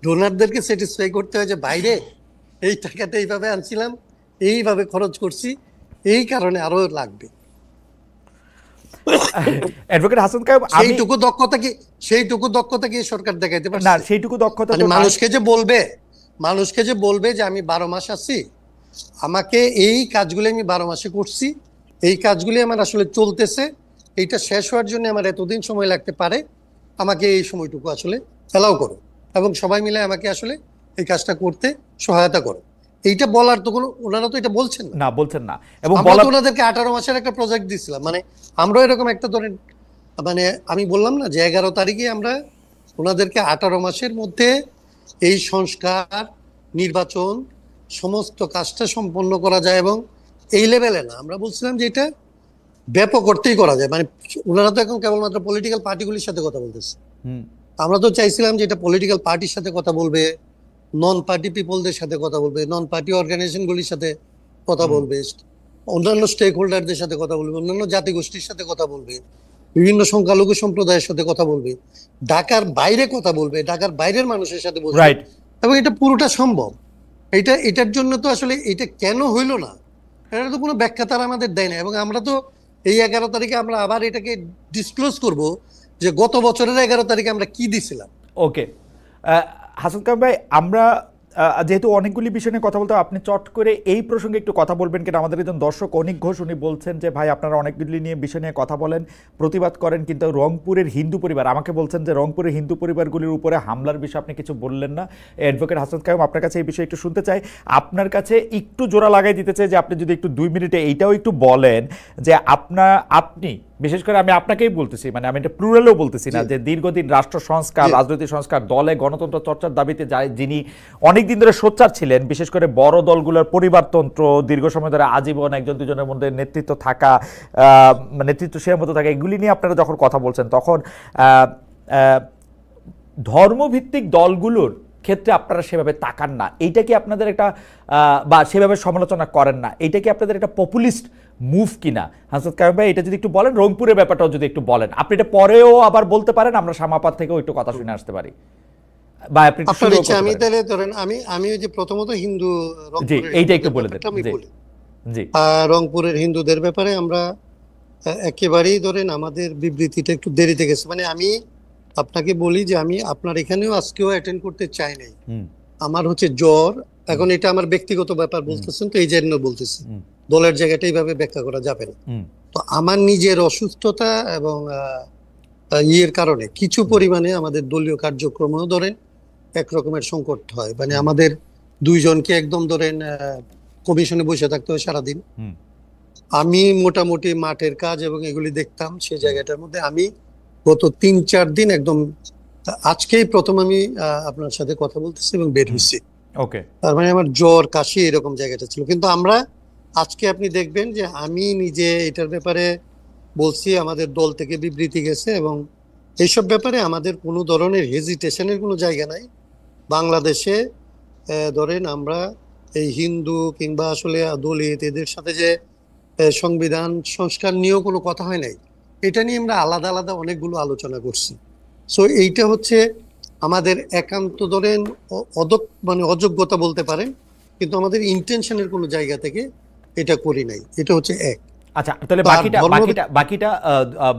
ডোনারদেরকে স্যাটিসফাই করতে হয় যে বাইরে এই টাকাটা এইভাবে আনছিলাম, এইভাবে খরচ করছি, এই কারণে আরো লাগবে। অ্যাডভোকেট হাসান কায়েম, আমি সেইটুকু দক্ষতা কি সরকার দেখাইতে না পারছে? সেইটুকু দক্ষতা মানে তো নাই। মানুষকে যে বলবে যে আমি 12 মাস আছি, আমাকে এই কাজগুলো আমি 12 মাসে করছি, এই কাজগুলি আমার আসলে চলতেছে, এইটা শেষ হওয়ার জন্য আমার এতদিন সময় লাগতে পারে, আমাকে এই সময়টুকু আসলে অ্যালাউ করো, এবং সবাই মিলে আমাকে আসলে এই কাজটা করতে সহায়তা করো। এইটা বলার তো কোনো, ওনারা তো এটা বলছেন না। না বলছেন না, এবং আমরা বলা তো ওনাদেরকে 18 মাসের একটা প্রজেক্ট দিছিলাম, মানে আমরা এরকম একটা ধরেন, মানে আমি বললাম না যে 11 তারিখে আমরা ওনাদেরকে 18 মাসের মধ্যে এই সংস্কার, নির্বাচন, সমস্ত কাজটা সম্পন্ন করা যায়, এবং এই লেভেলে না, আমরা বলছিলাম যে এটা ব্যাপক অর্থেই করা যায়। মানে ওনারা তো এখন কেবলমাত্র পলিটিক্যাল পার্টিগুলির সাথে কথা বলতেছে, হুম আমরা তো চাইছিলাম যে এটা পলিটিক্যাল পার্টির সাথে কথা বলবে, নন পার্টি পিপলদের সাথে কথা বলবে, নন পার্টি অর্গানাইজেশনগুলির সাথে কথা বলবে, অন্যান্য স্টেক হোল্ডারদের সাথে কথা বলবে, অন্যান্য জাতিগোষ্ঠীর সাথে কথা বলবে, বিভিন্ন সংখ্যালঘু সম্প্রদায়ের সাথে কথা বলবে, ঢাকার বাইরে কথা বলবে, ঢাকার বাইরের মানুষের সাথে বলবে, রাইট। এবং এটা পুরোটা সম্ভব। এটার জন্য তো আসলে এটা কেন হইলো না, এটা তো কোনো ব্যাখ্যা তারা আমাদের দেয় না। এবং আমরা তো এই 11 তারিখে আমরা আবার এটাকে ডিসক্লোজ করব যে গত বছরের 11 তারিখে আমরা কি দিছিলাম। ওকে, হাসান কায়েম ভাই, আমরা যেহেতু অনেকগুলি বিষয় নিয়ে কথা বলতে হবে, আপনি চট করে এই প্রসঙ্গে একটু কথা বলবেন কিনা? আমাদের একজন দর্শক অনিক ঘোষ, উনি বলছেন যে ভাই আপনারা অনেকগুলি বিষয় নিয়ে কথা বলেন, প্রতিবাদ করেন, কিন্তু রংপুরের হিন্দু পরিবার, আমাকে বলছেন যে রংপুরের হিন্দু পরিবারগুলির উপরে হামলার বিষয়ে আপনি কিছু বললেন না। অ্যাডভোকেট হাসান কায়েম, আপনার কাছে এই বিষয়ে একটু শুনতে চাই, আপনার কাছে একটু জোড়া লাগাই দিতে চাই যে আপনি যদি একটু 2 মিনিটে এইটাও একটু বলেন যে আপনি বিশেষ করে, আমি আপনাকেই বলতেছি, মানে আমি এটা প্লুরালেও বলতেছি না, যে দীর্ঘদিন রাষ্ট্র সংস্কার, রাজনৈতিক সংস্কার, দলে গণতন্ত্র চর্চার দাবিতে যিনি অনেকদিন ধরে সোচ্চার ছিলেন, বিশেষ করে বড় দলগুলোর পরিবারতন্ত্র, দীর্ঘ সময় ধরে আজীবন একজন দুজনের মধ্যে নেতৃত্ব থাকা, নেতৃত্বশীলের মতো থাকা, এগুলি নিয়ে আপনারা যখন কথা বলছেন, তখন ধর্মভিত্তিক দলগুলোর ক্ষেত্রে আপনারা সেভাবে তাকান না, এইটা কি আপনাদের একটা বা সেভাবে সমালোচনা করেন না, এইটা কি আপনাদের একটা পপুলিস্ট মুভ কিনা? হাসান কায়েম ভাই, এটা যদি একটু বলেন, রংপুরের ব্যাপারটাও যদি একটু বলেন, আপনি এটা পরেও আবার বলতে পারেন, আমরা সামাপাত থেকেও একটু কথা শুনে আসতে পারি, বা আপনি একটু আপনার শুরুও ইচ্ছা, করতে আমি পারেন। তাহলে ধরেন আমি ওই যে প্রথমত জি, এইটা একটু বলে দেন। আমি জি বলি। জি রংপুরের হিন্দুদের ব্যাপারে আমরা একেবারেই ধরেন আমাদের বিবৃতিটা একটু দেরিতে গেছে। মানে আমি আপনাকে বলি যে আমি আপনার এখানেও আজকেও অ্যাটেন্ড করতে চাই নাই, হুম আমার হচ্ছে জ্বর। এখন এটা আমার ব্যক্তিগত ব্যাপার বলতেছেন, তো এই জন্য বলতেছি, দলের জায়গাটা এইভাবে ব্যাখ্যা করা যাবে না। হুম তো আমার নিজের অসুস্থতা এবং ইয়ের কারণে কিছু পরিমাণে আমাদের দলীয় কার্যক্রমেও ধরেন একরকমের সংকট হয়। মানে আমাদের 2 জনকে একদম ধরেন কমিশনে বসে থাকতে হয় সারাদিন। হুম আমি মোটামুটি মাঠের কাজ এবং এগুলি দেখতাম, সেই জায়গাটার মধ্যে আমি গত 3-4 দিন একদম, আজকেই প্রথম আমি আপনার সাথে কথা বলতেছি এবং বের হয়েছি। ওকে, তার মানে আমার জ্বর, কাশি এরকম জায়গাটা ছিল। কিন্তু আমরা আজকে আপনি দেখবেন যে আমি নিজে এটার ব্যাপারে বলছি, আমাদের দল থেকে বিবৃতি গেছে, এবং এইসব ব্যাপারে আমাদের কোনো ধরনের হেজিটেশনের কোনো জায়গা নাই। বাংলাদেশে ধরেন আমরা এই হিন্দু কিংবা আসলে দলিত এদের সাথে যে সংবিধান সংস্কার নিয়েও কোনো কথা হয় নাই, এটা নিয়ে আমরা আলাদা আলাদা অনেকগুলো আলোচনা করছি। সো এইটা হচ্ছে আমাদের একান্ত ধরেন মানে অযোগ্যতা বলতে পারেন, কিন্তু আমাদের ইন্টেনশনের কোনো জায়গা থেকে এটা করি নাই। এটা হচ্ছে এক। আচ্ছা, তাহলে বাকিটা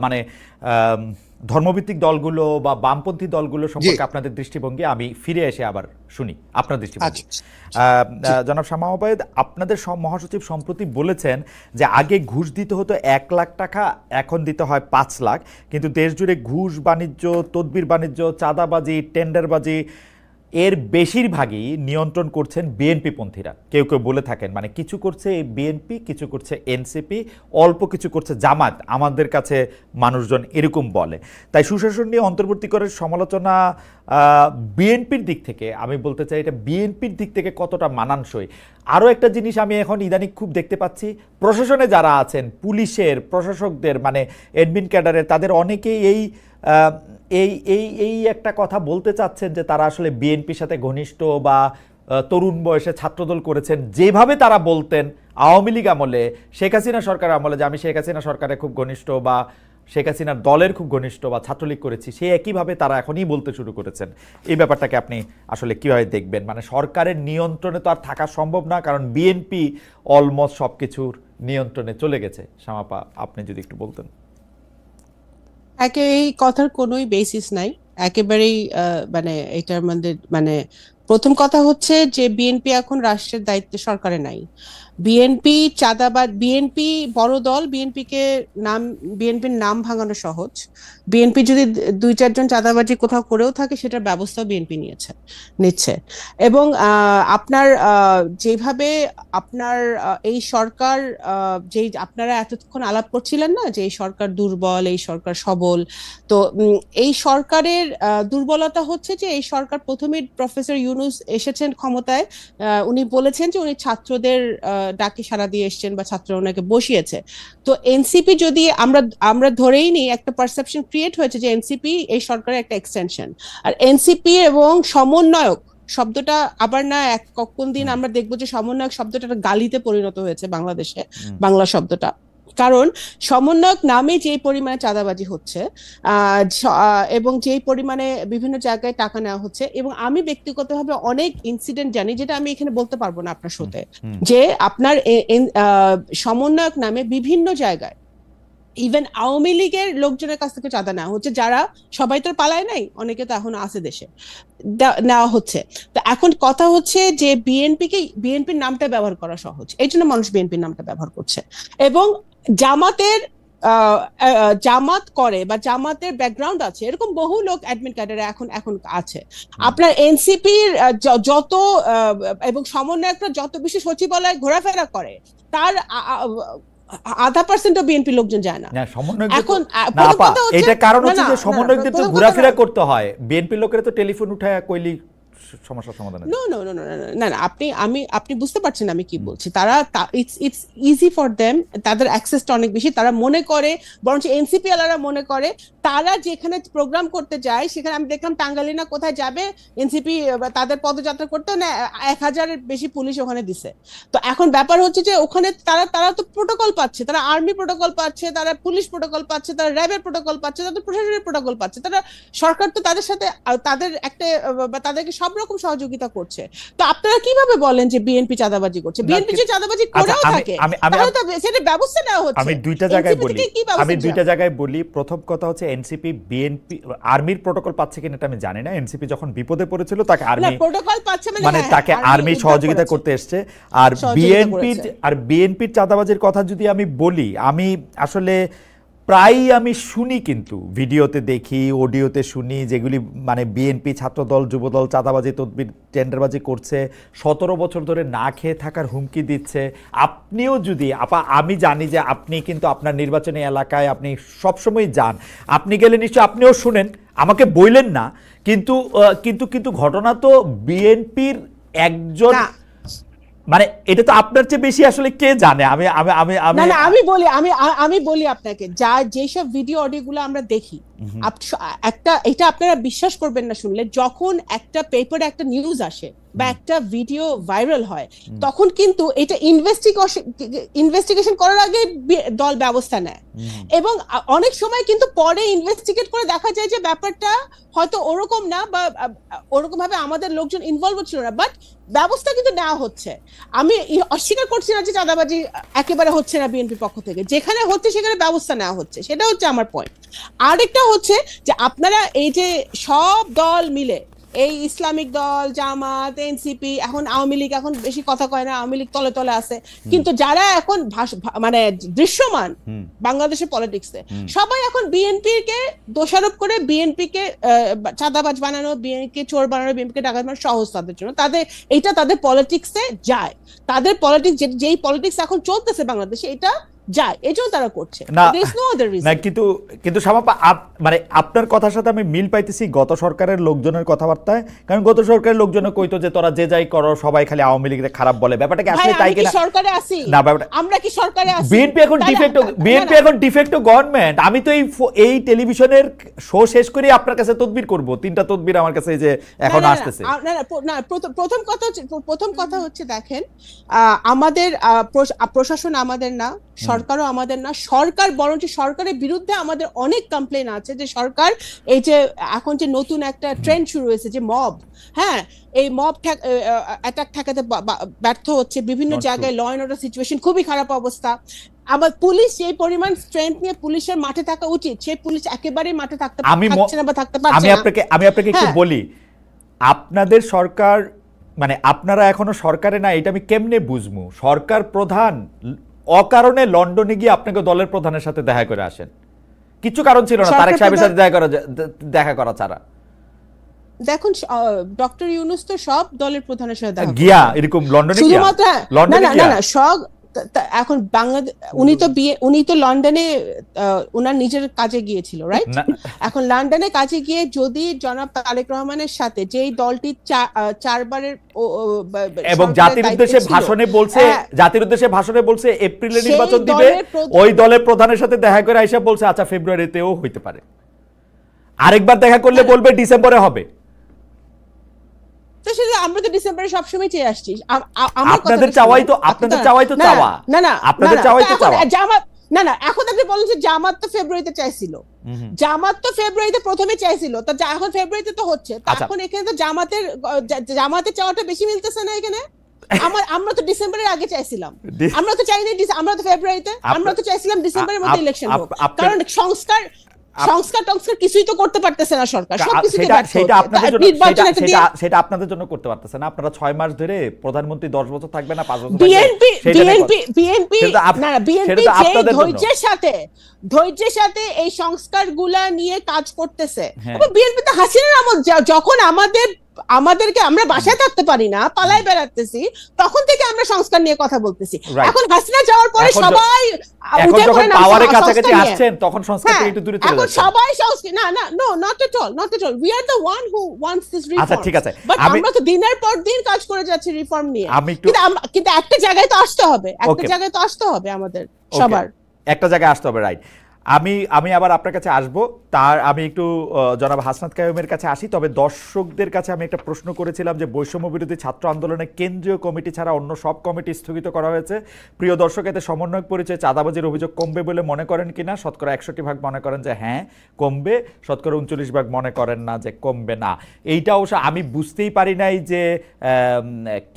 মানে ধর্মভিত্তিক দলগুলো বা বামপন্থী দলগুলো সম্পর্কে আপনাদের দৃষ্টিভঙ্গি আমি ফিরে এসে আবার শুনি আপনার দৃষ্টিভঙ্গি। জনাব শামা ওবায়েদ, আপনাদের মহাসচিব সম্প্রতি বলেছেন যে আগে ঘুষ দিতে হতো 1 লাখ টাকা, এখন দিতে হয় 5 লাখ, কিন্তু দেশ জুড়ে ঘুষ বাণিজ্য, তদবির বাণিজ্য, চাঁদাবাজি, টেন্ডারবাজি এর বেশিরভাগই নিয়ন্ত্রণ করছেন বিএনপি পন্থীরা। কেউ কেউ বলে থাকেন মানে কিছু করছে বিএনপি, কিছু করছে এনসিপি, অল্প কিছু করছে জামাত, আমাদের কাছে মানুষজন এরকম বলে। তাই সুশাসন নিয়ে অন্তর্বর্তীকালের সমালোচনা বিএনপির দিক থেকে, আমি বলতে চাই এটা বিএনপির দিক থেকে কতটা মানানসই। আরও একটা জিনিস আমি এখন ইদানিং খুব দেখতে পাচ্ছি, প্রশাসনে যারা আছেন, পুলিশের, প্রশাসকদের মানে অ্যাডমিন ক্যাডারের, তাদের অনেকেই এই একটা কথা বলতে চাচ্ছেন যে তারা আসলে বিএনপির সাথে ঘনিষ্ঠ বা তরুণ বয়সে ছাত্রদল করেছেন, যেভাবে তারা বলতেন আওয়ামী লীগ আমলে, শেখ হাসিনা সরকার আমলে যে আমি শেখ হাসিনা সরকারের খুব ঘনিষ্ঠ বা শেখ হাসিনার দলের খুব ঘনিষ্ঠ বা ছাত্রলীগ করেছি, সে একইভাবে তারা এখনই বলতে শুরু করেছেন। এই ব্যাপারটাকে আপনি আসলে কীভাবে দেখবেন? মানে সরকারের নিয়ন্ত্রণে তো আর থাকা সম্ভব না, কারণ বিএনপি অলমোস্ট সব কিছুর নিয়ন্ত্রণে চলে গেছে। শামাপা, আপনি যদি একটু বলতেন। এই কথার কোনোই বেসিস নাই একেবারেই। মানে এটার মধ্যে মানে প্রথম কথা হচ্ছে যে বিএনপি এখন রাষ্ট্রের দায়িত্বে সরকারে নাই। বিএনপি চাঁদাবাদ, বিএনপি বড় দল, বিএনপির নাম ভাঙানো সহজ। বিএনপি যদি 2-4 জন চাঁদাবাজি কোথাও করেও থাকে সেটার ব্যবস্থা বিএনপি নিচ্ছে। এবং আপনার যেভাবে আপনার এই সরকার, যেই আপনারা এতক্ষণ আলাপ করছিলেন না যে এই সরকার দুর্বল, এই সরকার সবল, তো এই সরকারের দুর্বলতা হচ্ছে যে এই সরকার প্রথমে প্রফেসর ইউনূস এসেছেন ক্ষমতায়, উনি বলেছেন যে উনি ছাত্রদের ডাকে সাড়া দিয়ে এসছেন বা ছাত্ররা ওনাকে বসিয়েছে। তো এনসিপি যদি আমরা ধরেই নিই, একটা পারসেপশন ক্রিয়েট হয়েছে যে এনসিপি এই সরকারের একটা এক্সটেনশন, আর এনসিপি এবং সমন্বয়ক শব্দটা আবার না কোন দিন আমরা দেখবো যে সমন্বয়ক শব্দটা গালিতে পরিণত হয়েছে বাংলাদেশে, বাংলা শব্দটা। কারণ সমন্বয়ক নামে যে পরিমাণে চাঁদাবাজি হচ্ছে এবং যে পরিমাণে বিভিন্ন জায়গায় টাকা নেওয়া হচ্ছে, এবং আমি ব্যক্তিগতভাবে অনেক ইনসিডেন্ট জানি যেটা আমি এখানে বলতে পারবো না আপনার সাথে, যে আপনার সমন্বয়ক নামে বিভিন্ন জায়গায় ইভেন আওয়ামী লীগের লোকজনের কাছ থেকে চাঁদা নেওয়া হচ্ছে, যারা সবাই তো পালায় নাই, অনেকে তো এখন আছে দেশে, নেওয়া হচ্ছে। তো এখন কথা হচ্ছে যে বিএনপির নামটা ব্যবহার করা সহজ, এই জন্য মানুষ বিএনপির নামটা ব্যবহার করছে। এবং জামাত করে বা জামাতের ব্যাকগ্রাউন্ড আছে এরকম বহু লোক অ্যাডমিন ক্যাডারে এখন আছে। আপনার এনসিপির যত এবং সমন্বয়করা যত বেশি সচিবালয়ে ঘোরাফেরা করে, তার 0.5% বিএনপি লোকজন যায় না। এখন এটা কারণ হচ্ছে যে সমন্বয়কদের তো ঘোরাফেরা করতে হয়, বিএনপি লোকেরা তো টেলিফোন উঠায় কইলি সমস্যার সমাধান। না, আপনি বুঝতে পারছেন আমি কি বলছি। তারা ইটস ইজি ফর দেম, তাদের অ্যাক্সেসটা অনেক বেশি। তারা মনে করে, বরঞ্চ এনসিপি আলারা মনে করে, তারা যেখানে প্রোগ্রাম করতে যায় সেখানে আমি দেখলাম টাঙ্গাইলে না কোথায় যাবে এনসিপি তাদের পদযাত্রা করতে না 1000-এর বেশি পুলিশ ওখানে দিছে। তো এখন ব্যাপার হচ্ছে যে ওখানে তারা তো প্রোটোকল পাচ্ছে, তারা আর্মি প্রোটোকল পাচ্ছে, তারা পুলিশ প্রোটোকল পাচ্ছে, তারা র্যাবের প্রোটোকল পাচ্ছে, তাদের প্রশাসনের প্রোটোকল পাচ্ছে। তারা সরকার তো তাদের সাথে তাদের একটা তাদেরকে সব রকম সহযোগিতা করছে। তো আপনারা কিভাবে বলেন যে বিএনপি চাঁদাবাজি করছে? বিএনপি যে চাঁদাবাজি করেও থাকে তাহলে তো সেটা ব্যবস্থা নেওয়া হচ্ছে। আমি দুইটা জায়গায় বলি। প্রথম কথা হচ্ছে এনসিপি বিএনপি আর্মির প্রোটোকল পাচ্ছে কিনা এটা আমি জানি না। এনসিপি যখন বিপদে পড়েছিল তাকে আর্মি প্রোটোকল পাচ্ছে, মানে তাকে আর্মি সহযোগিতা করতে এসছে। আর বিএনপির চাঁদাবাজির কথা যদি আমি বলি, আমি আসলে প্রায়ই আমি শুনি, কিন্তু ভিডিওতে দেখি, অডিওতে শুনি, যেগুলি মানে বিএনপি ছাত্রদল যুবদল চাঁদাবাজি তদবির টেন্ডারবাজি করছে, 17 বছর ধরে না খেয়ে থাকার হুমকি দিচ্ছে। আপনিও যদি আমি জানি যে আপনি কিন্তু আপনার নির্বাচনী এলাকায় আপনি সবসময় যান, আপনি গেলে নিশ্চয় আপনিও শুনেন, আমাকে বললেন না, কিন্তু কিন্তু কিন্তু ঘটনা তো বিএনপির একজন, মানে এটা তো আপনার চেয়ে বেশি আসলে কে জানে? আমি বলি আপনাকে, যেসব ভিডিও অডিওগুলো আমরা দেখি, এটা আপনারা বিশ্বাস করবেন না শুনলে, যখন একটা পেপারে একটা নিউজ আসে বা একটা ভিডিও ভাইরাল হয়, তখন কিন্তু এটা ইনভেস্টিগেশন করার আগে দল ব্যবস্থা নেয়, এবং অনেক সময় কিন্তু পরে ইনভেস্টিগেট করে দেখা যায় যে ব্যাপারটা হয়তো ওরকম না, বা ওরকম ভাবে আমাদের লোকজন ইনভলভ ছিল না, বাট ব্যবস্থা কিন্তু নেওয়া হচ্ছে। আমি অস্বীকার করছি না যে চাঁদাবাজি একেবারে হচ্ছে না বিএনপির পক্ষ থেকে, যেখানে হচ্ছে সেখানে ব্যবস্থা নেওয়া হচ্ছে, সেটা হচ্ছে আমার পয়েন্ট। আরেকটা হচ্ছে যে আপনারা এই যে সব দল মিলে, এই ইসলামিক দল, জামাত, এনসিপি, এখন আওয়ামী লীগ এখন বেশি কথা কয় না, আওয়ামী লীগ তলে তলে আছে, কিন্তু যারা এখন মানে দৃশ্যমান বাংলাদেশের পলিটিক্সে, সবাই এখন বিএনপি কে দোষারোপ করে, বিএনপি কে চাঁদাবাজ বানানো, বিএনপি কে চোর বানানো, বিএনপি কে ডাকাত বানানো সহজ তাদের জন্য, এটা তাদের পলিটিক্সে যায়, তাদের পলিটিক্স যেই পলিটিক্স এখন চলতেছে বাংলাদেশে এটা যায়, এজন্য তারা করছে, না। কিন্তু শামাপা, মানে আপনার কথার সাথে আমি মিল পাইতেছি গত সরকারের লোকজনের কথাবার্তায়, কারণ গত সরকারের লোকজনের কইতো যে তোরা যে যাই করো সবাই খালি আওয়ামী লীগের খারাপ বলে। ব্যাপারটা কি আসলে তাই কিনা? সরকারে আছি না, আমরা কি সরকারে আছি? বিএনপি এখন ডিফেক্টো গভর্নমেন্ট। আমি তো এই টেলিভিশনের শো শেষ করে আপনার কাছে তদবির করব, 3টা তদবির আমার কাছে যে এখন আসতেছে। না, প্রথম কথা হচ্ছে দেখেন, আমাদের প্রশাসন আমাদের না, সরকারও আমাদের না, সরকার বরঞ্চ সরকারের বিরুদ্ধে আমাদের অনেক কমপ্লেন আছে যে সরকার এই যে এখন যে নতুন একটা ট্রেন্ড শুরু হয়েছে যে মব, হ্যাঁ, এই মব অ্যাটাক ঠেকাতে ব্যর্থ হচ্ছে, বিভিন্ন জায়গায় ল এন্ড অর্ডার সিচুয়েশন খুবই খারাপ অবস্থা। আবার পুলিশ যে পরিমাণ স্ট্রেংথ নিয়ে পুলিশের মাঠে থাকা উচিত, সেই পুলিশ একেবারেই মাঠে থাকছে না বা থাকতে পারছে না। আমি আপনাকে একটু বলি, আপনাদের সরকার মানে আপনারা এখনো সরকারে না, এটা আমি কেমনে বুঝবো? সরকার প্রধান অকারণে লন্ডনে গিয়ে আপনাকে দলের প্রধানের সাথে দেখা করে আসেন, কিছু কারণ ছিল না তারেক সাহেবের সাথে দেখা করা ছাড়া। দেখুন, ডক্টর ইউনূস তো সব দলের প্রধানের সাথে দেখা গিয়া এরকম লন্ডনে গিয়া, না সব এখন বাংলাদেশ, উনি তো লন্ডনে ওনার নিজের কাজে গিয়েছিল, রাইট? এখন লন্ডনে কাজে গিয়ে যদি জনাব তারেক রহমানের সাথে যেই দলটি 4বারের এবং জাতির উদ্দেশ্যে ভাষণে বলছে এপ্রিলে নির্বাচন দিবে, ওই দলের প্রধানের সাথে দেখা করে আইসা বলছে আচ্ছা ফেব্রুয়ারিতেও হইতে পারে, আরেকবার দেখা করলে বলবে ডিসেম্বরে হবে। আমরা তো ডিসেম্বরে সবসময় চেয়ে আসছি, আপনাদের চাওয়াই তো চাওয়া। না, এখন আপনি বলেন যে জামাত তো ফেব্রুয়ারিতে চাইছিল, প্রথমে চাইছিল, তো এখন ফেব্রুয়ারিতে তো হচ্ছে, এখন এখানে তো জামাতের চাওয়াটা বেশি মিলতেছে না এখানে। আমরা তো ডিসেম্বরের আগে চাইছিলাম, আমরা তো চাইনি আমরা তো ফেব্রুয়ারিতে, আমরা তো চাইছিলাম ডিসেম্বরের মধ্যে ইলেকশন হোক, কারণ সংস্কার কিছুই তো করতে পারতেছে না সরকার, সেটা আপনাদের জন্য করতে পারতেছে না। আপনারা 6 মাস ধরে প্রধানমন্ত্রী 10 বছর থাকবে না 5 বছর, বিএনপি ধৈর্যের সাথে এই সংস্কারগুলা নিয়ে কাজ করতেছে। বিএনপি তো হাসিনার আমল, যখন আমাদেরকে আমরা বাসায় থাকতে পারি না, পালায় বেড়াতেছি, তখন থেকে আমরা সংস্কার নিয়ে কথা বলতেছি। এখন হাসিনা যাওয়ার পরে সবাই পাওয়ারের কাছাকাছি আসছেন, তখন সংস্কার থেকে একটু দূরে চলে যাচ্ছে। এখন সবাই not at all we are the one who wants this reform। আচ্ছা ঠিক আছে, আমরা তো দিনের পর দিন কাজ করে যাচ্ছি রিফর্ম নিয়ে, কিন্তু একটা জায়গায় তো আসতে হবে, আমাদের সবার একটা জায়গায় আসতে হবে, রাইট? আমি আবার আপনার কাছে আসবো, আমি একটু জনাব হাসনাত কাইয়ুমের কাছে আসি। তবে দর্শকদের কাছে আমি একটা প্রশ্ন করেছিলাম যে বৈষম্য বিরোধী ছাত্র আন্দোলনের কেন্দ্রীয় কমিটি ছাড়া অন্য সব কমিটি স্থগিত করা হয়েছে। প্রিয় দর্শক, এতে সমন্বয়ক পরিচয় চাঁদাবাজির অভিযোগ কমবে বলে মনে করেন কিনা? শতকরা 61% মনে করেন যে হ্যাঁ কমবে, শতকরা 39% মনে করেন না যে কমবে না। এইটা অবশ্য আমি বুঝতেই পারি নাই যে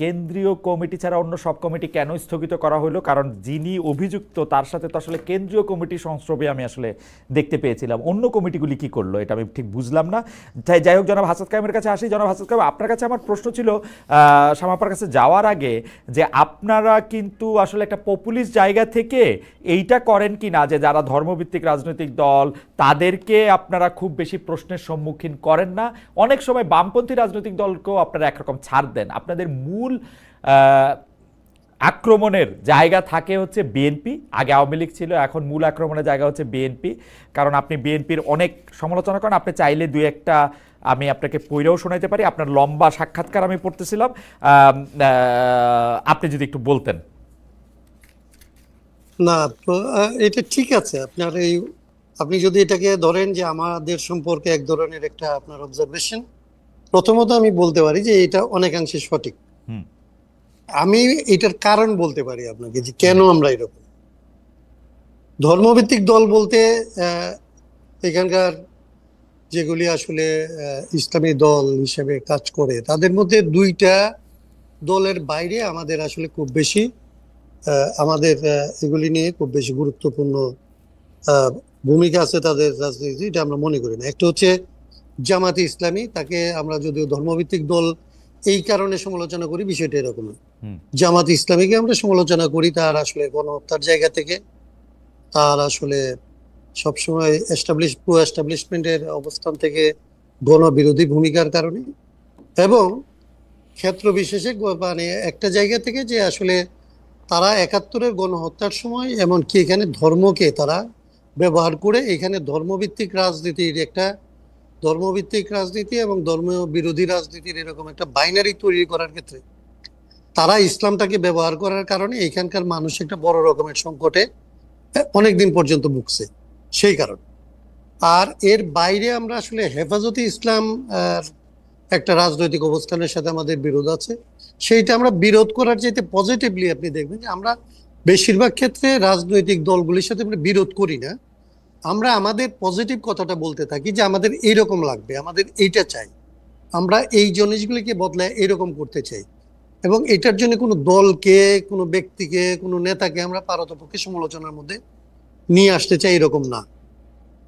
কেন্দ্রীয় কমিটি ছাড়া অন্য সব কমিটি কেন স্থগিত করা হলো, কারণ যিনি অভিযুক্ত তার সাথে তো আসলে কেন্দ্রীয় কমিটির সংস্রবে আমি আসলে দেখতে পেয়েছিলাম। অন্য কমিটিগুলি কি করলো এটা আমি ঠিক বুঝলাম না। যাই হোক, জনাব হাসনাত কাইয়ুমের কাছে আসি। জনাব হাসনাত কাইয়ুম, আপনার কাছে আমার প্রশ্ন ছিল শামাপার কাছে যাওয়ার আগে, যে আপনারা কিন্তু আসলে একটা পপুলিস্ট জায়গা থেকে এইটা করেন কি না যে যারা ধর্মভিত্তিক রাজনৈতিক দল তাদেরকে আপনারা খুব বেশি প্রশ্নের সম্মুখীন করেন না, অনেক সময় বামপন্থী রাজনৈতিক দলকেও আপনারা একরকম ছাড় দেন। আপনাদের মূল আক্রমণের জায়গা থাকে হচ্ছে বিএনপি, আগে আওয়ামী লীগ ছিল, এখন মূল আক্রমণের জায়গা হচ্ছে বিএনপি, কারণ আপনি বিএনপির অনেক সমালোচনা করেন। আপনি চাইলে দুই একটা আমি আপনাকে পড়েও শোনাইতে পারি, আপনার লম্বা সাক্ষাৎকার আমি পড়তেছিলাম, আপনি যদি একটু বলতেন। না, এটা ঠিক আছে, আপনি যদি এটাকে ধরেন যে আমাদের সম্পর্কে এক ধরনের একটা আপনার অবজারভেশন, প্রথমত আমি বলতে পারি যে এটা অনেকাংশে সঠিক। হুম আমি এটার কারণ বলতে পারি আপনাকে যে কেন আমরা এরকম। ধর্মভিত্তিক দল বলতে এখানকার যেগুলি আসলে ইসলামী দল হিসেবে কাজ করে তাদের মধ্যে দুইটা দলের বাইরে আমাদের আসলে খুব বেশি আমাদের এগুলি নিয়ে খুব বেশি গুরুত্বপূর্ণ ভূমিকা আছে তাদের রাজনীতি, এটা আমরা মনে করি না। একটা হচ্ছে জামাতে ইসলামী, তাকে আমরা যদিও ধর্মভিত্তিক দল এই কারণে সমালোচনা করি, বিষয়টা এরকম। হুম জামাতে ইসলামীকে আমরা সমালোচনা করি তার আসলে গণহত্যার জায়গা থেকে, তার আসলে সবসময় এস্টাবলিশমেন্টের অবস্থান থেকে গণবিরোধী ভূমিকার কারণে, এবং ক্ষেত্র বিশেষে মানে একটা জায়গা থেকে যে আসলে তারা ৭১-এর গণহত্যার সময় এমনকি এখানে ধর্মকে তারা ব্যবহার করে এখানে ধর্মভিত্তিক রাজনীতি এবং ধর্ম বিরোধী রাজনীতির এরকম একটা বাইনারি তৈরি করার ক্ষেত্রে তারা ইসলামটাকে ব্যবহার করার কারণে এখানকার মানুষ একটা বড় রকমের সংকটে অনেকদিন পর্যন্ত ভুগছে সেই কারণ। আর এর বাইরে আমরা আসলে হেফাজতে ইসলাম একটা রাজনৈতিক অবস্থানের সাথে আমাদের বিরোধ আছে, সেইটা আমরা বিরোধ করার চাইতে পজিটিভলি আপনি দেখবেন যে আমরা বেশিরভাগ ক্ষেত্রে রাজনৈতিক দলগুলির সাথে আমরা বিরোধ করি না, আমরা আমাদের পজিটিভ কথাটা বলতে থাকি যে আমাদের এইরকম লাগবে, আমাদের এইটা চাই, আমরা এই জিনিসগুলিকে বদলায় এইরকম করতে চাই, এবং এটার জন্য কোনো দলকে, কোনো ব্যক্তিকে, কোনো নেতাকে আমরা পারতপক্ষে সমালোচনার মধ্যে নিয়ে আসতে চাই এরকম না।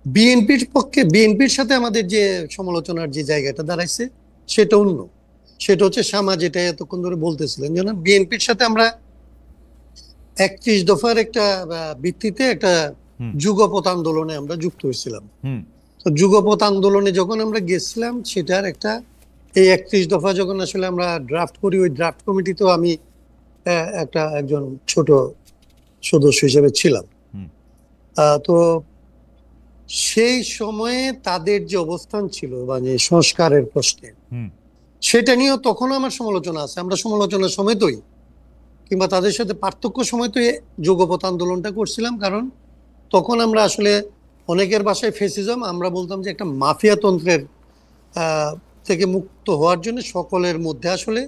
বিএনপির সাথে আমাদের যে সমালোচনার যে জায়গাটা দাঁড়াইছে সেটা অন্য, সেটা হচ্ছে শামা যেটা এতক্ষণ ধরে বলতেছিলেন, যেন বিএনপির সাথে আমরা ৩১ দফার একটা ভিত্তিতে একটা যুগপৎ আন্দোলনে আমরা যুক্ত হয়েছিলাম। তো যুগপৎ আন্দোলনে যখন আমরা গেছিলাম সেটার একটা এই ৩১ দফা যখন আসলে আমরা ড্রাফট করি, ওই ড্রাফট কমিটিতেও আমি একজন ছোট সদস্য হিসেবে ছিলাম। তো সেই সময়ে তাদের যে অবস্থান ছিল মানে সংস্কারের প্রশ্নে, সেটা নিয়েও তখনও আমার সমালোচনা আছে। আমরা সমালোচনার সময়তই কিংবা তাদের সাথে পার্থক্য সময়তই যুগপৎ আন্দোলনটা করছিলাম, কারণ তখন আমরা আসলে অনেকের বাসায় ফেসিজম, আমরা বলতাম যে একটা মাফিয়া তন্ত্রের থেকে মুক্ত হওয়ার জন্য সকলের মধ্যে আসলে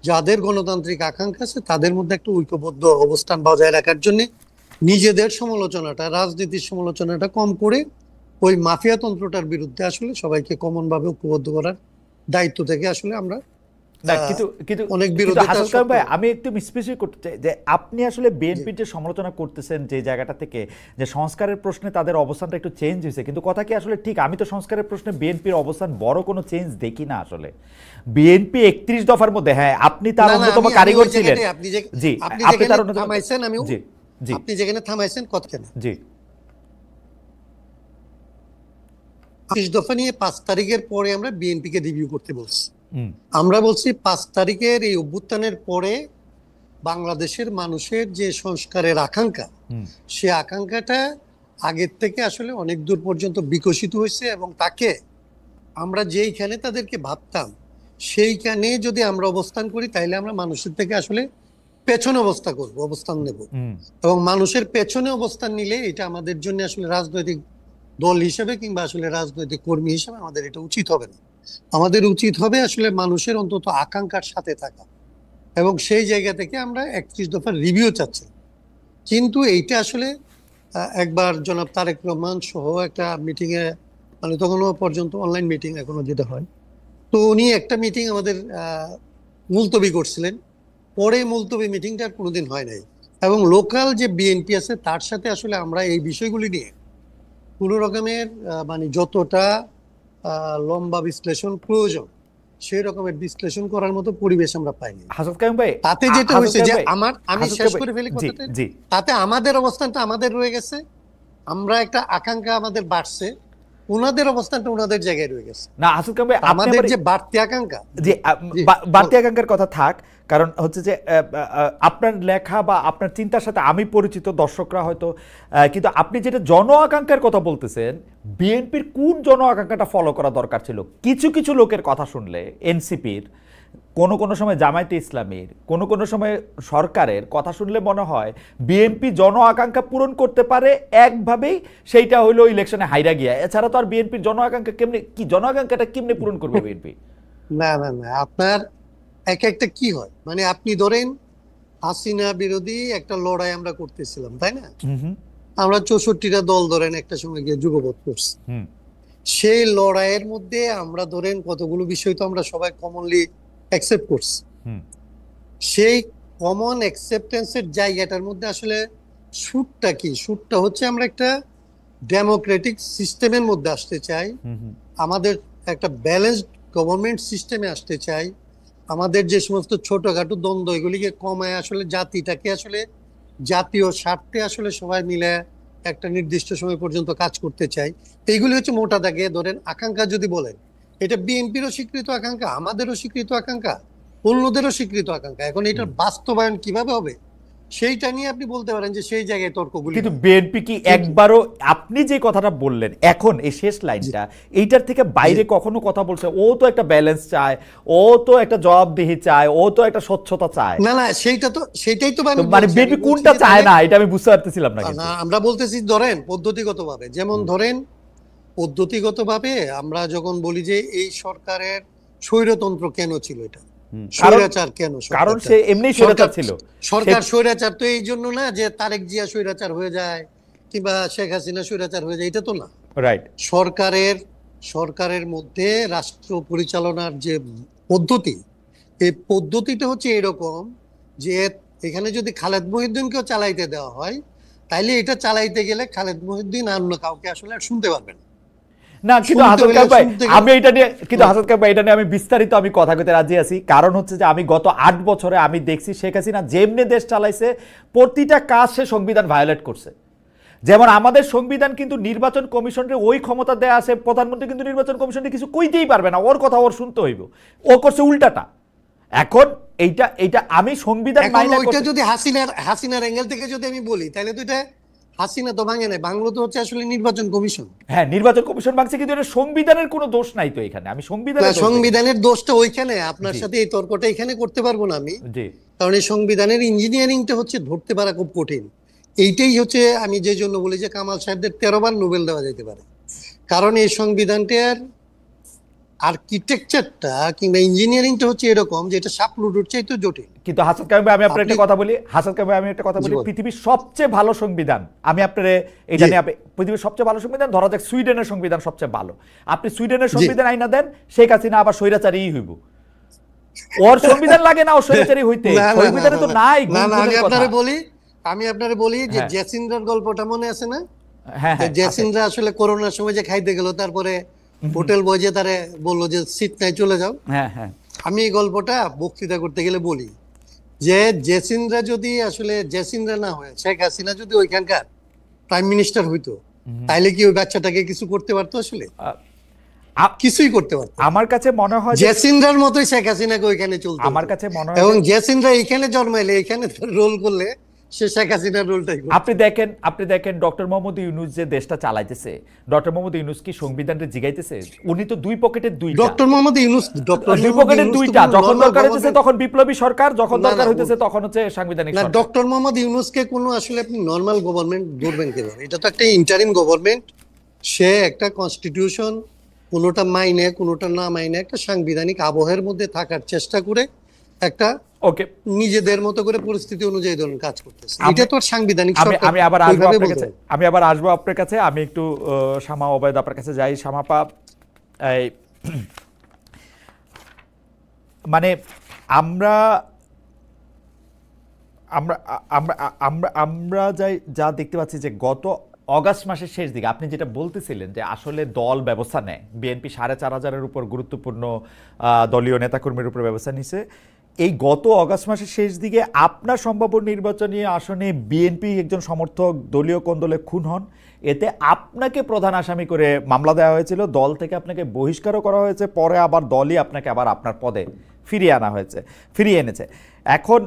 যাদের গণতান্ত্রিক আকাঙ্ক্ষা আছে তাদের মধ্যে একটা ঐক্যবদ্ধ অবস্থান বজায় রাখার জন্য নিজেদের সমালোচনাটা, রাজনীতির সমালোচনাটা কম করে ওই মাফিয়া তন্ত্রটার বিরুদ্ধে আসলে সবাইকে কমন ভাবে ঐক্যবদ্ধ করার দায়িত্ব থেকে আসলে আমরা অনেক বিরোধী। আমি একটু স্পেসিফিক করতে চাই যে আপনি আসলে বিএনপির যে সমালোচনা করতেছেন যে জায়গাটা থেকে, যে সংস্কারের প্রশ্নে তাদের অবস্থানটা একটু চেঞ্জ হয়েছে, কিন্তু কথা কি আসলে ঠিক? আমি তো সংস্কারের প্রশ্নে বিএনপির অবস্থান বড় কোনো চেঞ্জ দেখি না আসলে। বিএনপি ৩১ দফার মধ্যে, হ্যাঁ আপনি তার অন্যতম কারিগর ছিলেন, জি আপনি তার অন্যতম, আপনি যেখানে থামাইছেন কথা জি ৩০ দফা নিয়ে ৫ তারিখের পরে আমরা বিএনপিকে রিভিউ করতে বলছি। আমরা বলছি ৫ তারিখের এই অভ্যুত্থানের পরে বাংলাদেশের মানুষের যে সংস্কারের আকাঙ্ক্ষা, সে আকাঙ্ক্ষাটা আগের থেকে আসলে অনেক দূর পর্যন্ত বিকশিত হয়েছে, এবং তাকে আমরা যেইখানে তাদেরকে ভাবতাম সেইখানে যদি আমরা অবস্থান করি তাইলে আমরা মানুষের থেকে আসলে পেছনে অবস্থান নেব, এবং মানুষের পেছনে অবস্থান নিলে এটা আমাদের জন্য আসলে রাজনৈতিক দল হিসেবে কিংবা আসলে রাজনৈতিক কর্মী হিসেবে আমাদের এটা উচিত হবে না। আমাদের উচিত হবে আসলে মানুষের অন্তত আকাঙ্ক্ষার সাথে থাকা, এবং সেই জায়গা থেকে আমরা ৩১ দফার রিভিউ চাচ্ছি। কিন্তু এইটা আসলে একবার জনাব তারেক রহমান সহ একটা মিটিং এ, মানে তখনও পর্যন্ত অনলাইন মিটিং এখনো যেটা হয়, তো উনি একটা মিটিং আমাদের মুলতবি করছিলেন, পরে মুলতবি মিটিংটা কোনোদিন হয় নাই, এবং লোকাল যে বিএনপি আছে তার সাথে আসলে আমরা এই বিষয়গুলি নিয়ে কোনো রকমের মানে যতটা লম্বা বিশ্লেষণ প্রয়োজন সেই রকমের বিশ্লেষণ করার মতো পরিবেশ আমরা পাইনি। তাতে যেটা হয়েছে যে আমি শেষ করে ফেলি কথাটা, তাতে আমাদের অবস্থানটা আমাদের রয়ে গেছে, আমরা একটা আকাঙ্ক্ষা আমাদের বাড়ছে, ওনাদের অবস্থানটা ওনাদের জায়গায় রয়ে গেছে। না হাসান কায়েম ভাই, আমাদের যে বাড়তি আকাঙ্ক্ষা, যে বাড়তি আকাঙ্ক্ষার কথা থাক, কারণ হচ্ছে যে আপনার লেখা বা আপনার চিন্তার সাথে আমি পরিচিত, দর্শকরা হয়তো, কিন্তু আপনি যেটা জন আকাঙ্ক্ষার কথা বলতেছেন, বিএনপির কোন জন আকাঙ্ক্ষাটা ফলো করা দরকার ছিল? কিছু কিছু লোকের কথা শুনলে, এনসিপির, কোনো সময় জামায়াতে ইসলামীর, কোনো সময় সরকারের কথা শুনলে মনে হয় বিএনপি জন আকাঙ্ক্ষা পূরণ করতে পারে একভাবেই, সেইটা হইলো ইলেকশনে হাইরা গিয়া। এছাড়া তো আর বিএনপির জন আকাঙ্ক্ষা জন আকাঙ্ক্ষাটা কেমনে পূরণ করবে বিএনপি? না না না, আপনার এক একটা কি হয়, মানে আপনি ধরেন হাসিনা বিরোধী একটা লড়াই আমরা করতেছিলাম, তাই না? হুম। আমরা 64টা দল ধরেন একটা সময় গিয়ে যুগপৎ করছি। হুম। সেই লড়াইয়ের মধ্যে আমরা ধরেন কতগুলো বিষয় তো আমরা সবাই কমনলি অ্যাকসেপ্ট করছি। হুম। সেই কমন অ্যাকসেপ্টেন্সের জায়গাটার মধ্যে আসলে সুরটা কি? সুরটা হচ্ছে আমরা একটা ডেমোক্রেটিক সিস্টেমের মধ্যে আসতে চাই, হুম। আমাদের একটা ব্যালেন্সড গভর্নমেন্ট সিস্টেমে আসতে চাই, আমাদের যে সমস্ত ছোটখাটো দ্বন্দ্ব এগুলিকে কমায় আসলে জাতিটাকে আসলে জাতীয় স্বার্থে আসলে সবাই মিলে একটা নির্দিষ্ট সময় পর্যন্ত কাজ করতে চাই। এইগুলি হচ্ছে মোটা দাগে ধরেন আকাঙ্ক্ষা। যদি বলেন এটা বিএনপিরও স্বীকৃত আকাঙ্ক্ষা, আমাদেরও স্বীকৃত আকাঙ্ক্ষা, অন্যদেরও স্বীকৃত আকাঙ্ক্ষা। এখন এটার বাস্তবায়ন কিভাবে হবে সেইটা নিয়ে আপনি বলতে পারেন যে সেই জায়গায় তর্কগুলি কিন্তু হয়। বিএনপি কি একবারও, আপনি যে কথাটা বললেন এখন এই শেষ লাইনটা, এইটার থেকে বাইরে কখনো কথা বলছে? ও তো একটা ব্যালেন্স চায়, ও তো একটা জবাবদিহি চায়, ও তো একটা স্বচ্ছতা চায়। না না, সেটাই তো তো আমি মানে বলছি। বিএনপি আমি বলছি কোনটা যে চায় তাহলে না এটা আমি বুঝতে পারতেছিলাম না কিন্তু। না, আমরা বলতেছি ধরেন পদ্ধতিগতভাবে, যেমন ধরেন পদ্ধতিগতভাবে আমরা যখন বলি যে এই সরকারের স্বৈরতন্ত্র কেন ছিল, এটা কারণ স্বৈরাচার কেন কারণ সরকারটা? সে এমনি স্বৈরাচার ছিল। সরকার স্বৈরাচার তো এই জন্য না যে তারেক জিয়া স্বৈরাচার হয়ে যায় কিংবা শেখ হাসিনা স্বৈরাচার হয়ে যায়, এটা তো না। রাইট। সরকারের সরকারের মধ্যে রাষ্ট্র পরিচালনার যে পদ্ধতি, এই পদ্ধতিটা হচ্ছে এরকম যে এখানে যদি খালেদ মহিউদ্দিনকেও চালাইতে দেওয়া হয়, তাইলে এটা চালাইতে গেলে খালেদ মহিউদ্দিন আর অন্য কাউকে আসলে আর শুনতে পারবে না। না কিন্তু শুনতে হাসান হলে কাক ভাই, শুনতে গেলে- আমি এটা নিয়ে, কিন্তু হাসান কাক ভাই এটা নিয়ে আমি বিস্তারিত আমি কথা কইতে রাজি আছি। কারণ হচ্ছে যে আমি গত 8 বছরে আমি দেখছি শেখ হাসিনা যেমনি দেশ চালাইছে প্রতিটা কাজ সে সংবিধান ভায়োলেট করছে। যেমন আমাদের সংবিধান কিন্তু নির্বাচন কমিশনের ওই ক্ষমতা দেয়া আছে, প্রধানমন্ত্রী কিন্তু নির্বাচন কমিশনে কিছু কইতেই পারবে না, ওর কথা ওর শুনতে হইব। ও করছে উল্টাটা। এখন এইটা এইটা আমি সংবিধান এখন মাইনা ওইটা করতে, যদি হাসিনার অ্যাঙ্গেল থেকে যদি আমি বলি, তাহলে তো এটা হাসিনা তো ভাঙে নাই, বাংলো তো হচ্ছে আসলে নির্বাচন কমিশন। হ্যাঁ নির্বাচন কমিশন ভাঙছে, কিন্তু এটা সংবিধানের কোনো দোষ নাই তো এখানে। আমি না, সংবিধানের দোষ দেখি। সংবিধানের দোষটা ওইখানে, আপনার জি। সাথে এই তর্কটা এখানে করতে পারবো না আমি। জি। কারণ এই সংবিধানের ইঞ্জিনিয়ারিংটা হচ্ছে ধরতে পারা খুব কঠিন। এইটাই হচ্ছে আমি যে জন্য বলি যে কামাল সাহেবদের 13 বার নোবেল দেওয়া যেতে পারে। কারণ এই সংবিধানটার আর্কিটেকচারটা কিংবা ইঞ্জিনিয়ারিংটা হচ্ছে এরকম যে এটা সাপ লুডোর চাইতে জটিল। কিন্তু হাসান কাইম ভাই আমি আপনার একটা আপনি- কথা বলি, হাসান কাইম ভাই আমি একটা কথা বলি, জীবন। পৃথিবীর সবচেয়ে ভালো সংবিধান আমি আপনার এটা জি। নিয়ে পৃথিবীর সবচেয়ে ভালো সংবিধান ধরা যাক সুইডেনের সংবিধান সবচেয়ে ভালো। আপনি সুইডেনের জি। সংবিধান আইনা দেন, শেখ হাসিনা আবার স্বৈরাচারী হইব। ওর সংবিধান লাগে না ও স্বৈরাচারী হইতে, না, না, না, সংবিধানে তো না, নাই না, না, গুণগুণের কথা। আমি আপনারে বলি যে হ্যাঁ। জেসিন্দ্রার গল্পটা মনে আছে না? হ্যাঁ যে হ্যাঁ আছে। জেসিন্দ্রা আসলে করোনার সময় যে খাইতে গেল, তারপরে হোটেল বয় যে তারে বললো যে সিট নাই, চলে যাও। হ্যাঁ হ্যাঁ আমি এই গল্পটা বক্তৃতা করতে গেলে বলি যে জেসিন্দ্রা না হয়ে শেখ হাসিনা যদি ওইখানকার প্রাইম মিনিস্টার হইতো, তাইলে কি ওই বাচ্চাটাকে কিছু করতে পারতো? আসলে কিছুই করতে পারতো না। আমার কাছে মনে হয় যে জেসিন্দ্রার মতোই শেখ হাসিনাকে ওইখানে চলতে আমার হতো। কাছে মনে হয় এবং যে- জেসিন্দ্রা এইখানে জন্মাইলে এখানে রোল করলে সে শেখ হাসিনার রোলটাই করতো। আপনি দেখেন ডক্টর মোহাম্মদ ইউনূস যে দেশটা চালাইতেছে, ডক্টর মোহাম্মদ ইউনূস কি সংবিধানটা জিগাইতেছে? উনি তো দুই পকেটের দুইটা, ডক্টর মোহাম্মদ ইউনূস দুই পকেটের দুইটা, যখন দরকার হইতেছে তখন বিপ্লবী সরকার, যখন না, দরকার না, হইতেছে তখন হচ্ছে সাংবিধানিক না, সরকার। ডক্টর মোহাম্মদ ইউনূসকে কোনো আসলে আপনি নর্মাল গভর্নমেন্ট ধরবেন কিভাবে? এটা তো একটা ইন্টারিম গভর্নমেন্ট। সে একটা কনস্টিটিউশন কোনোটা মাইনে কোনোটা না মাইনে একটা সাংবিধানিক আবহের মধ্যে থাকার চেষ্টা করে একটা ওকে, নিজেদের মতো করে পরিস্থিতি অনুযায়ী ধরুন কাজ করতেছে। আমি- এটা তো আর সাংবিধানিক আমি সরকার আমি আবার আসবো ওইভাবে আপনার বলতে কাছে, হয়। আমি আবার আসবো আপনার কাছে। আমি একটু শামা ওবায়দ আপনার কাছে যাই। শামাপা, এই মানে আমরা আমরা আমরা আমরা আমরা যা দেখতে পাচ্ছি যে গত অগাস্ট মাসের শেষ দিকে আপনি যেটা বলতেছিলেন যে আসলে দল ব্যবস্থা নেয়, বিএনপি 4,500-এর উপর গুরুত্বপূর্ণ দলীয় নেতাকর্মীর উপর ব্যবস্থা নিছে। এই গত অগাস্ট মাসের শেষ দিকে আপনার সম্ভাব্য নির্বাচনী আসনে বিএনপি একজন সমর্থক দলীয় কোন্দলে খুন হন। এতে আপনাকে প্রধান আসামি করে মামলা দেওয়া হয়েছিল, দল থেকে আপনাকে বহিষ্কারও করা হয়েছে, পরে আবার দলই আপনাকে আবার আপনার পদে ফিরিয়ে এনেছে। এখন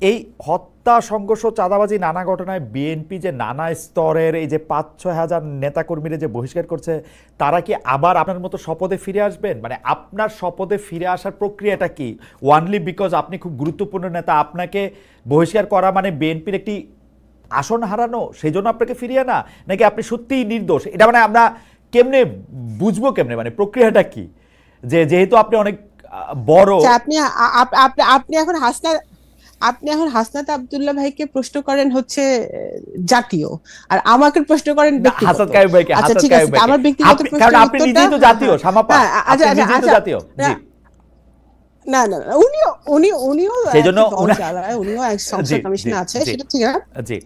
এই হত্যা, সংঘর্ষ, চাঁদাবাজি, নানা ঘটনায় বিএনপি যে নানা স্তরের এই যে 5-6 হাজার নেতাকর্মীরা যে বহিষ্কার করছে, তারা কি আবার আপনার মতো শপথে ফিরে আসবেন? মানে আপনার শপথে ফিরে আসার প্রক্রিয়াটা কি? ওয়ানলি বিকজ আপনি খুব গুরুত্বপূর্ণ নেতা, আপনাকে বহিষ্কার করা মানে বিএনপির একটি আসন হারানো, সেই জন্য আপনাকে ফিরিয়ে আনা, নাকি আপনি সত্যিই নির্দোষ? এটা মানে আমরা কেমনে বুঝবো, কেমনে মানে প্রক্রিয়াটা কি? যেহেতু আপনি অনেক বড়। আচ্ছা, আপনি এখন হাসনাত আব্দুল্লাহ ভাইকে প্রশ্ন করেন হচ্ছে জাতীয়, আর আমাকে প্রশ্ন করেন ব্যক্তিগত। হাসান কাইয়ুম ভাইকে, আচ্ছা হাসান ঠিক কাইয়ুম আছে, ভাইকে। আমার ব্যক্তিগত কারণ প্রশ্নের আপনি নিজেই তো জাতীয়, শামাপা, আপনি নিজেই তো জাতীয়। জি, না না না, উনিও সেজন্য দল চালায়, উনিও এক সংসদ কমিশনে আছে, সেটা ঠিক না। জি,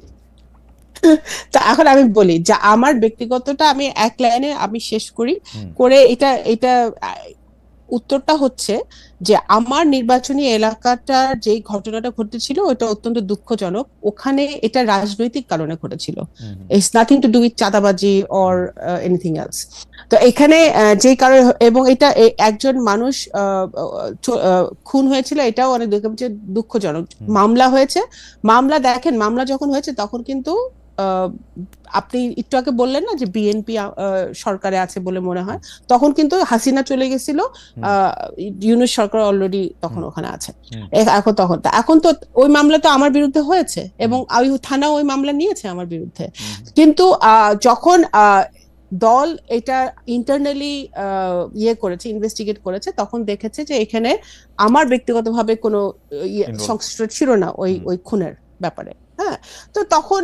তা এখন আমি বলি যে আমার ব্যক্তিগতটা আমি এক লাইনে আমি শেষ করি করে, এটা উত্তরটা হচ্ছে যে আমার নির্বাচনী এলাকাটার যে ঘটনাটা ঘটেছিল ওটা অত্যন্ত দুঃখজনক। ওখানে এটা রাজনৈতিক কারণে ঘটেছিল, it's nothing to do with চাঁদাবাজি অর এনিথিং এলস। তো এখানে যে কারণে, এবং এটা একজন মানুষ খুন হয়েছিল, এটাও অনেক দুঃখজনক। মামলা হয়েছে, মামলা দেখেন, মামলা যখন হয়েছে তখন কিন্তু আপনি একটু আগে বললেন না যে বিএনপি সরকারে আছে বলে মনে হয়, তখন কিন্তু হাসিনা চলে গেছিল, ইউনূস সরকার অলরেডি তখন ওখানে আছে। এখন তো ওই মামলা তো আমার বিরুদ্ধে হয়েছে এবং ওই থানা ওই মামলা নিয়েছে আমার বিরুদ্ধে, কিন্তু যখন দল এটা ইন্টারনালি করেছে, ইনভেস্টিগেট করেছে, তখন দেখেছে যে এখানে আমার ব্যক্তিগতভাবে কোনো সংশ্লিষ্ট ছিল না ওই খুনের ব্যাপারে। হ্যাঁ, তো তখন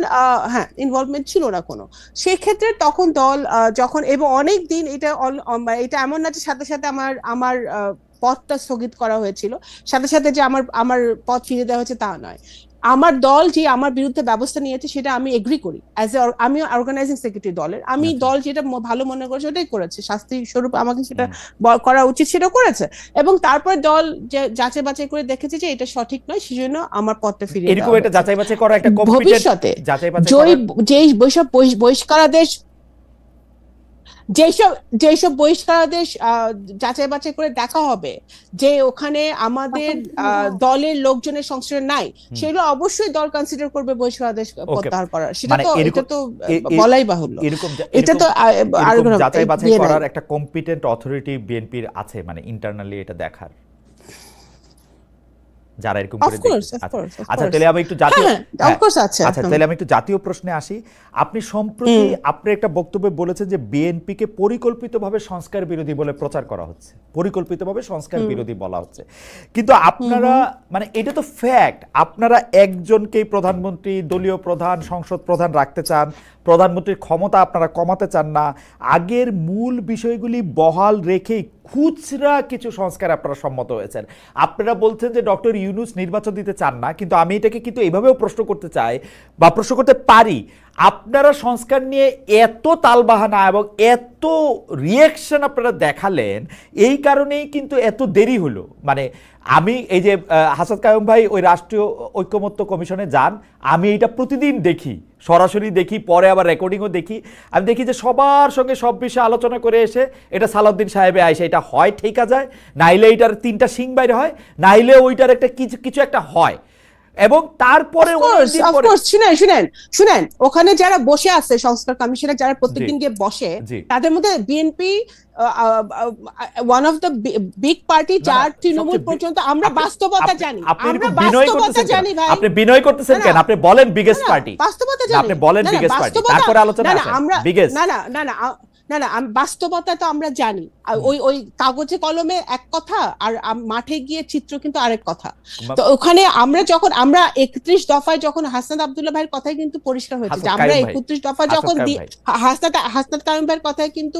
হ্যাঁ ইনভলভমেন্ট ছিল না কোনো। সেক্ষেত্রে তখন দল যখন, এবং অনেক দিন এটা এমন না যে সাথে সাথে আমার পদটা স্থগিত করা হয়েছিল, সাথে সাথে যে আমার পদ ফিরে দেওয়া হয়েছে তা নয়। আমার দল যে আমার বিরুদ্ধে ব্যবস্থা নিয়েছে সেটা আমি এগ্রি করি, আমি অর্গানাইজিং সেক্রেটারি দলের, আমি দল যেটা ভালো মনে করেছে ওটাই করেছে, শাস্তি স্বরূপ আমাকে সেটা করা উচিত সেটা করেছে, এবং তারপর দল যাচাই বাছাই করে দেখেছে যে এটা সঠিক নয়, সেজন্য আমার পদটা ফিরিয়ে দেওয়া এরকম একটা যাচাই বাছাই করা, একটা ভবিষ্যতে যেসব বহিষ্কারাদেশ যেসব বহিষ্কারাদেশ যাচাই বাছাই করে দেখা হবে যে ওখানে আমাদের দলের লোকজনের সংশ্রয় নাই, সেগুলো অবশ্যই দল কনসিডার করবে বহিষ্কারাদেশ প্রত্যাহার করার। সেটা তো বলাই বাহুল্য। এটা তো যাচাই বাছাই করার একটা কম্পিটেন্ট অথরিটি বিএনপির আছে, মানে ইন্টারনালি এটা দেখার, যারা এরকম করে দেখে। আচ্ছা, তাহলে আমি একটু জাতীয়, আচ্ছা তাহলে আমি একটু জাতীয় প্রশ্নে আসি। আপনি সম্প্রতি আপনি একটা বক্তব্যে বলেছেন যে বিএনপিকে পরিকল্পিতভাবে সংস্কার বিরোধী বলে প্রচার করা হচ্ছে, পরিকল্পিতভাবে সংস্কার বিরোধী বলা হচ্ছে, কিন্তু আপনারা মানে এটা তো ফ্যাক্ট, আপনারা একজনকেই প্রধানমন্ত্রী, দলীয় প্রধান, সংসদ প্রধান রাখতে চান, প্রধানমন্ত্রীর ক্ষমতা আপনারা কমাতে চান না, আগের মূল বিষয়গুলি বহাল রেখেই খুচরা কিছু সংস্কার আপনারা সম্মত হয়েছেন। আপনারা বলছেন যে ডক্টর ইউনূস নির্বাচন দিতে চান না, কিন্তু আমি এটাকে কিন্তু এইভাবেও প্রশ্ন করতে চাই বা প্রশ্ন করতে পারি, আপনারা সংস্কার নিয়ে এত তালবাহানা এবং এত রিয়াকশন আপনারা দেখালেন, এই কারণেই কিন্তু এত দেরি হলো। মানে আমি এই যে হাসান কাইয়ুম ভাই ওই রাষ্ট্রীয় ঐকমত্য কমিশনে যান, আমি এটা প্রতিদিন দেখি, সরাসরি দেখি, পরে আবার রেকর্ডিংও দেখি। আমি দেখি যে সবার সঙ্গে সব বিষয়ে আলোচনা করে এসে এটা সালাউদ্দিন সাহেবে আইসে এটা হয় ঠিকা যায়, নাইলে এটার 3টা শিং বাইরে হয়, নাইলে ওইটার একটা কিছু একটা হয়, এবং তারপরে শুনেন ওখানে যারা বসে আছে সংস্কার কমিশনে, যারা প্রত্যেকদিন গিয়ে বসে, তাদের মধ্যে BNP one of the big party, যার তৃণমূল পর্যন্ত আমরা বাস্তবতা জানি। ভাই আপনি বিনয় করতেছেন কেন? আপনি বলেন বিগেস্ট পার্টি, বাস্তবতা জানি, আপনি বলেন বিগেস্ট পার্টি, তারপরে আলোচনা আসেন বিগেস্ট। না বাস্তবতা তো আমরা জানি, ওই কাগজে কলমে এক কথা আর মাঠে গিয়ে চিত্র কিন্তু আরেক কথা। তো ওখানে আমরা 31 দফায় যখন হাসনাত আব্দুল্লাহ ভাইয়ের কথাই কিন্তু পরিষ্কার হয়েছে যে আমরা 31 দফা যখন হাসনাত কাইয়ুম ভাইয়ের কথাই কিন্তু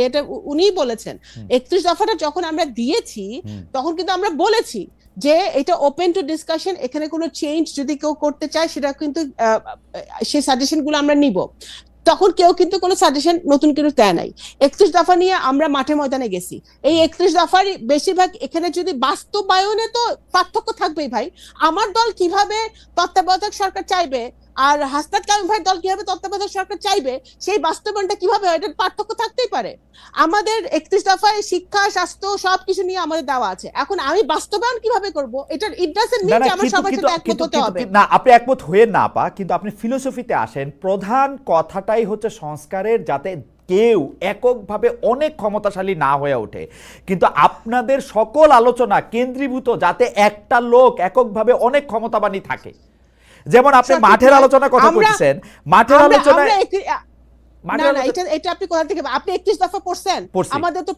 এটা উনিই বলেছেন, 31 দফাটা যখন আমরা দিয়েছি তখন কিন্তু আমরা বলেছি যে এটা ওপেন টু ডিসকাশন, এখানে কোনো চেঞ্জ যদি কেউ করতে চায় সেটা কিন্তু সেই সাজেশন গুলো আমরা নিব। তখন কেউ কিন্তু কোনো সাজেশন নতুন কিছু দেয় নাই। 31 দফা নিয়ে আমরা মাঠে ময়দানে গেছি। এই 31 দফার বেশিরভাগ এখানে যদি বাস্তবায়নে তো পার্থক্য থাকবেই ভাই। আমার দল কিভাবে তত্ত্বাবধায়ক সরকার চাইবে আর হাসনাত কাইয়ুম ভাইয়ের দল কিভাবে তত্ত্বাবধায়ক সরকার চাইবে, সেই বাস্তবায়নটা কিভাবে হয়, এটার পার্থক্য থাকতেই পারে। আমাদের 31 দফায় শিক্ষা, স্বাস্থ্য সবকিছু নিয়ে আমাদের দেওয়া আছে। এখন আমি বাস্তবায়ন কিভাবে করব, এটা ইট ডাজন্ট মিন যে আমরা সবার সাথে একমত হতে হবে না। আপনি একমত হয়ে না পা, কিন্তু আপনি ফিলোসফিতে আসেন। প্রধান কথাটাই হচ্ছে সংস্কারের, যাতে কেউ এককভাবে অনেক ক্ষমতাশালী না হয়ে ওঠে, কিন্তু আপনাদের সকল আলোচনা কেন্দ্রীভূত যাতে একটা লোক এককভাবে অনেক ক্ষমতাবানী থাকে। যেমন আপনি মাঠের আলোচনার কথা বলছেন, মাঠের আলোচনায় না না, এটা আপনি কোথা থেকে, আপনি 31 দফা পড়ছেন? আমাদের তো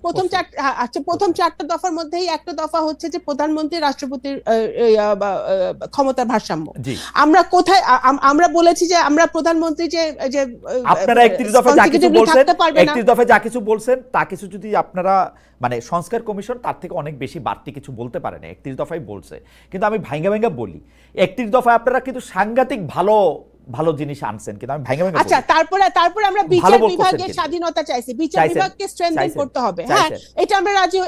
প্রথম চারটা দফার মধ্যেই একটা দফা হচ্ছে যে প্রধানমন্ত্রী রাষ্ট্রপতির ক্ষমতার ভারসাম্য। আমরা কোথায় আমরা বলেছি যে আমরা প্রধানমন্ত্রী যে আপনারা 31 দফায় যা কিছু বলছেন, 31 দফায় যা কিছু বলছেন তা কিছু যদি আপনারা মানে সংস্কার কমিশন তার থেকে অনেক বেশি বাড়তি কিছু বলতে পারে না, 31 দফায় বলছে। কিন্তু আমি ভাঙ্গা ভাঙ্গা বলি, 31 দফায় আপনারা কিন্তু সাংঘাতিক ভালো ভালো জিনিস আনছেন, কিন্তু আমি ভাঙ্গা ভাঙ্গা আচ্ছা তারপরে আমরা বিচার বিভাগের স্বাধীনতা চাইছি, বিচার বিভাগকে স্ট্রেংথেন করতে হবে। হ্যাঁ, এটা আমরা রাজি,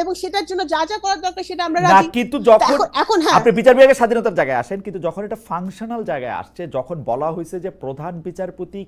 এবং সেটার জন্য যা যা করার দরকার সেটা আমরা রাজি। কিন্তু যখন এখন আপনি বিচার বিভাগের স্বাধীনতার জায়গায় আসেন, কিন্তু যখন এটা ফাংশনাল জায়গায় আসছে, যখন বলা হয়েছে যে প্রধান বিচারপতি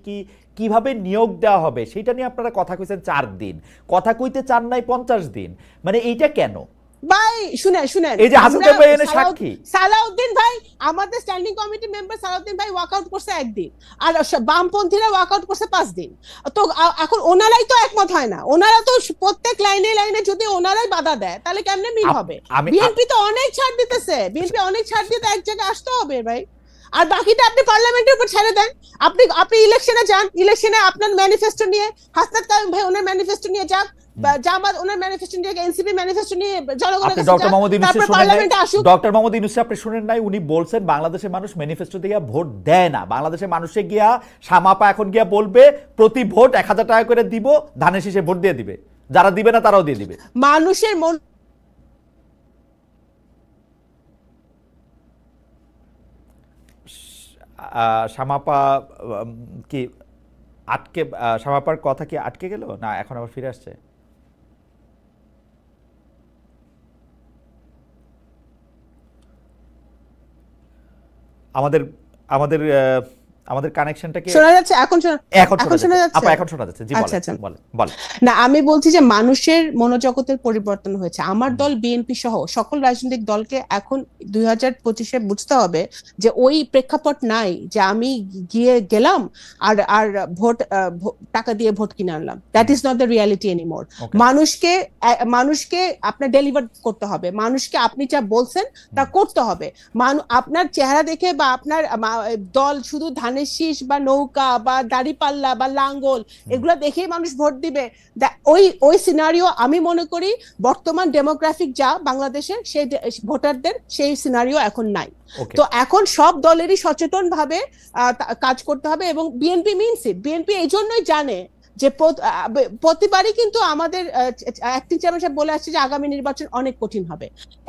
কিভাবে নিয়োগ দেওয়া হবে সেটা নিয়ে আপনারা কথা কইছেন 4 দিন, কথা কইতে চান নাই 50 দিন, মানে এইটা কেন ভাই? শুনেন, এই যে হাসান ভাই এনে সাক্ষী, সালাউদ্দিন ভাই আমাদের স্ট্যান্ডিং কমিটি মেম্বার, সালাউদ্দিন ভাই ওয়াকআউট করছে 1 দিন, আর বামপন্থীরা ওয়াকআউট করছে 5 দিন। তো এখন ওনারাই তো একমত হয় না, ওনারা তো প্রত্যেক লাইনে যদি ওনারাই বাধা দেয় তাহলে কেমনে মিল হবে? বিএনপি তো অনেক ছাড় দিতেছে, বিএনপি অনেক ছাড় দিতে এক জায়গায় আসতে হবে ভাই। আর বাকিটা আপনি পার্লামেন্টের উপর ছেড়ে দেন। আপনি ইলেকশনে যান, ইলেকশনে আপনার ম্যানিফেস্টো নিয়ে, হাসনাত কায়ুম ভাই ওনার ম্যানিফেস্টো নিয়ে যাক, জামাত ওনার ম্যানিফেস্টো নিয়ে, এনসিপি ম্যানিফেস্টো নিয়ে জনগণের কাছে ডক্টর মোহাম্মদ ইউনূস শুনেন পার্লামেন্টে আসুক। ডক্টর মোহাম্মদ ইউনূস আপনি শুনেন নাই, উনি বলছেন বাংলাদেশের মানুষ ম্যানিফেস্টো দিয়ে ভোট দেয় না, বাংলাদেশের মানুষে গিয়া সামাপা এখন গিয়া বলবে প্রতি ভোট 1000 টাকা করে দিব, ধানের শীষে ভোট দিয়ে দিবে, যারা দিবে না তারাও দিয়ে দিবে। মানুষের মন সামাপা কি আটকে, সামাপার কথা কি আটকে গেল না এখন আবার ফিরে আসছে? আমাদের আমাদের আমাদের কানেকশনটা কি শোনা যাচ্ছে? এখন শোনা যাচ্ছে আপা, এখন শোনা যাচ্ছে। জি বলেন। না, আমি বলছি যে মানুষের মনোজগতের পরিবর্তন হয়েছে। আমার দল বিএনপি সহ সকল রাজনৈতিক দলকে এখন 2025-এ বুঝতে হবে যে ওই প্রেক্ষাপট নাই যে আমি গেলাম আর ভোট টাকা দিয়ে ভোট কিনে আনলাম। That is not the reality anymore. মানুষকে আপনার ডেলিভার করতে হবে, মানুষকে আপনি যা বলছেন তা করতে হবে। আপনার চেহারা দেখে বা আপনার দল শুধু ধানের শীষ বা নৌকা বা দাড়িপাল্লা বা লাঙ্গল এগুলো দেখেই মানুষ ভোট দিবে, ওই সিনারিও আমি মনে করি বর্তমান ডেমোগ্রাফিক যা বাংলাদেশের সেই ভোটারদের সেই সিনারিও এখন নাই। তো এখন সব দলেরই সচেতন ভাবে কাজ করতে হবে, এবং বিএনপি মিনস ইট। বিএনপি এই জন্যই জানে যে প্রতিবারই কিন্তু আমাদের অ্যাক্টিং চেয়ারম্যান সাহেব বলে আসছে যে আগামী নির্বাচন অনেক কঠিন হবে,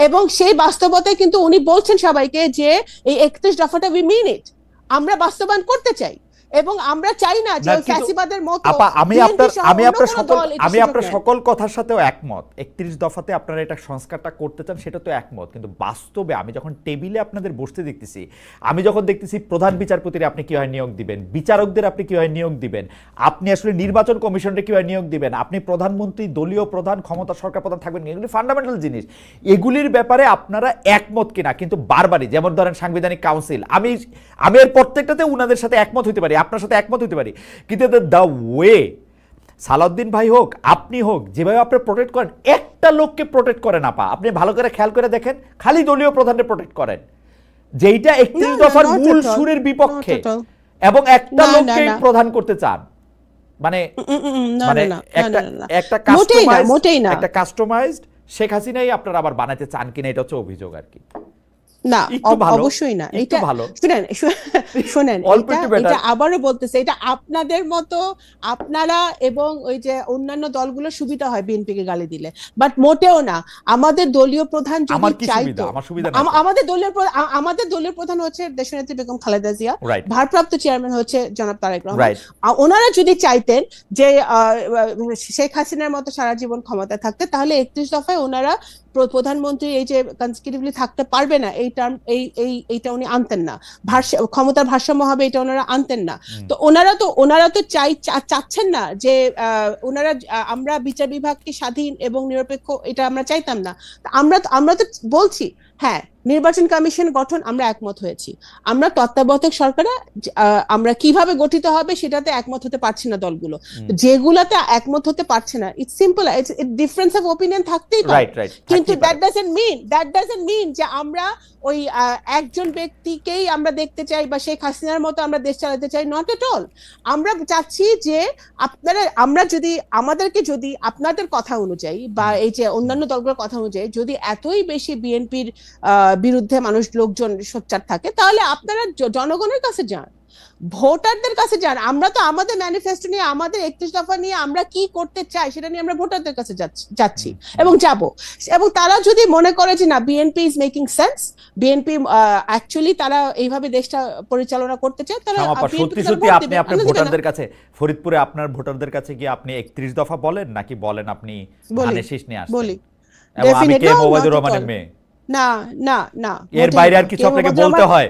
এবং সেই বাস্তবতায় কিন্তু উনি বলছেন সবাইকে যে এই 31 দফাটা উই মিন ইট, আমরা বাস্তবায়ন করতে চাই, এবং আমরা চাই না যে ফ্যাসিবাদের মতো। আমি আপনার সকল কথার সাথেও একমত, 31 দফাতে আপনারা এটা সংস্কারটা করতে চান সেটা তো একমত, কিন্তু বাস্তবে আমি যখন টেবিলে আপনাদের বসতে দেখতেছি, আমি যখন দেখতেছি প্রধান বিচারপতির আপনি কিভাবে নিয়োগ দিবেন, বিচারকদের আপনি কিভাবে নিয়োগ দিবেন, আপনি আসলে নির্বাচন কমিশনকে কিভাবে নিয়োগ দিবেন, আপনি প্রধানমন্ত্রী দলীয় প্রধান ক্ষমতা সরকার প্রধান থাকবেন, এগুলি ফান্ডামেন্টাল জিনিস, এগুলির ব্যাপারে আপনারা একমত কিনা। কিন্তু বারবারই যেমন ধরেন সাংবিধানিক কাউন্সিল, আমি এর প্রত্যেকটাতে উনাদের সাথে একমত হইতে পারি, আপনার সাথে একমত হইতে পারি, কিন্তু দ্য ওয়ে সালাউদ্দিন ভাই হোক আপনি হোক যেভাবে আপনি প্রোটেক্ট করেন, একটা লোককে প্রোটেক্ট করেন আপা, আপনি ভালো করে খেয়াল করে দেখেন, খালি দলীয় প্রধানকে প্রোটেক্ট করেন, যেইটা 31 দফার মূল সুরের বিপক্ষে, এবং একটা লোককে প্রধান করতে চান, মানে একটা কাস্টমাইজড শেখ হাসিনাই আপনারা আবার বানাতে চান কিনা, এটা হচ্ছে অভিযোগ আর কি। না, অবশ্যই না। এটা শুনেন এটা আবারও বলতেছে, এটা আপনাদের মতো আপনারা এবং ওই যে অন্যান্য দলগুলো সুবিধা হয় বিএনপিকে গালি দিলে, বাট মোটেও না। আমাদের দলীয় প্রধান যদি চাইতো, আমাদের দলীয় প্রধান হচ্ছে দেশনেত্রী বেগম খালেদা জিয়া, ভারপ্রাপ্ত চেয়ারম্যান হচ্ছে জনাব তারেক রহমান। ওনারা যদি চাইতেন যে শেখ হাসিনার মতো সারা জীবন ক্ষমতায় থাকতে, তাহলে 31 দফায় ওনারা প্রধানমন্ত্রী এই যে কনসিকিউটিভলি থাকতে পারবে না এইটা উনি আনতেন না, ক্ষমতার ভারসাম্য হবে এটা ওনারা আনতেন না। তো ওনারা তো চাচ্ছেন না যে আমরা বিচার বিভাগকে স্বাধীন এবং নিরপেক্ষ, এটা আমরা চাইতাম না। আমরা তো বলছি হ্যাঁ, নির্বাচন কমিশন গঠন আমরা একমত হয়েছি। আমরা তত্ত্বাবধায়ক সরকারে আমরা কিভাবে গঠিত হবে সেটাতে একমত হতে পারছি না দলগুলো। যেগুলাতে একমত হতে পারছে না, it's simple, difference of opinion থাকতেই পারে, কিন্তু দ্যাট ডাজন্ট মিন যে আমরা ওই একজন ব্যক্তিকেই আমরা দেখতে চাই বা শেখ হাসিনার মতো আমরা দেশ চালাতে চাই, নট এট অল। আমরা চাচ্ছি যে যদি আপনাদের কথা অনুযায়ী বা এই যে অন্যান্য দলগুলোর কথা অনুযায়ী যদি এতই বেশি বিএনপির বিরুদ্ধে লোকজন সোচ্চার থাকে, তাহলে আপনারা জনগণের কাছে যান, ভোটারদের কাছে যান। আমরা তো আমাদের ম্যানিফেস্টো নিয়ে, আমাদের 31 দফা নিয়ে আমরা কি করতে চাই সেটা নিয়ে আমরা ভোটারদের কাছে যাচ্ছি এবং যাব। এবং তারা যদি মনে করে যে না, BNP is making sense, BNP actually তারা এইভাবে দেশটা পরিচালনা করতে চায়, তাহলে সত্যি আপনি আপনার ভোটারদের কাছে, ফরিদপুরে আপনার ভোটারদের কাছে কি আপনি 31 দফা বলেন নাকি বলেন আপনি ধানের শীষ নিয়ে আসছেন? বলি, এবং আমি কে মোবাইদুর রহমানের মেয়ে? না না না, এর বাইরে আর কিছু আপনাকে বলতে হয়?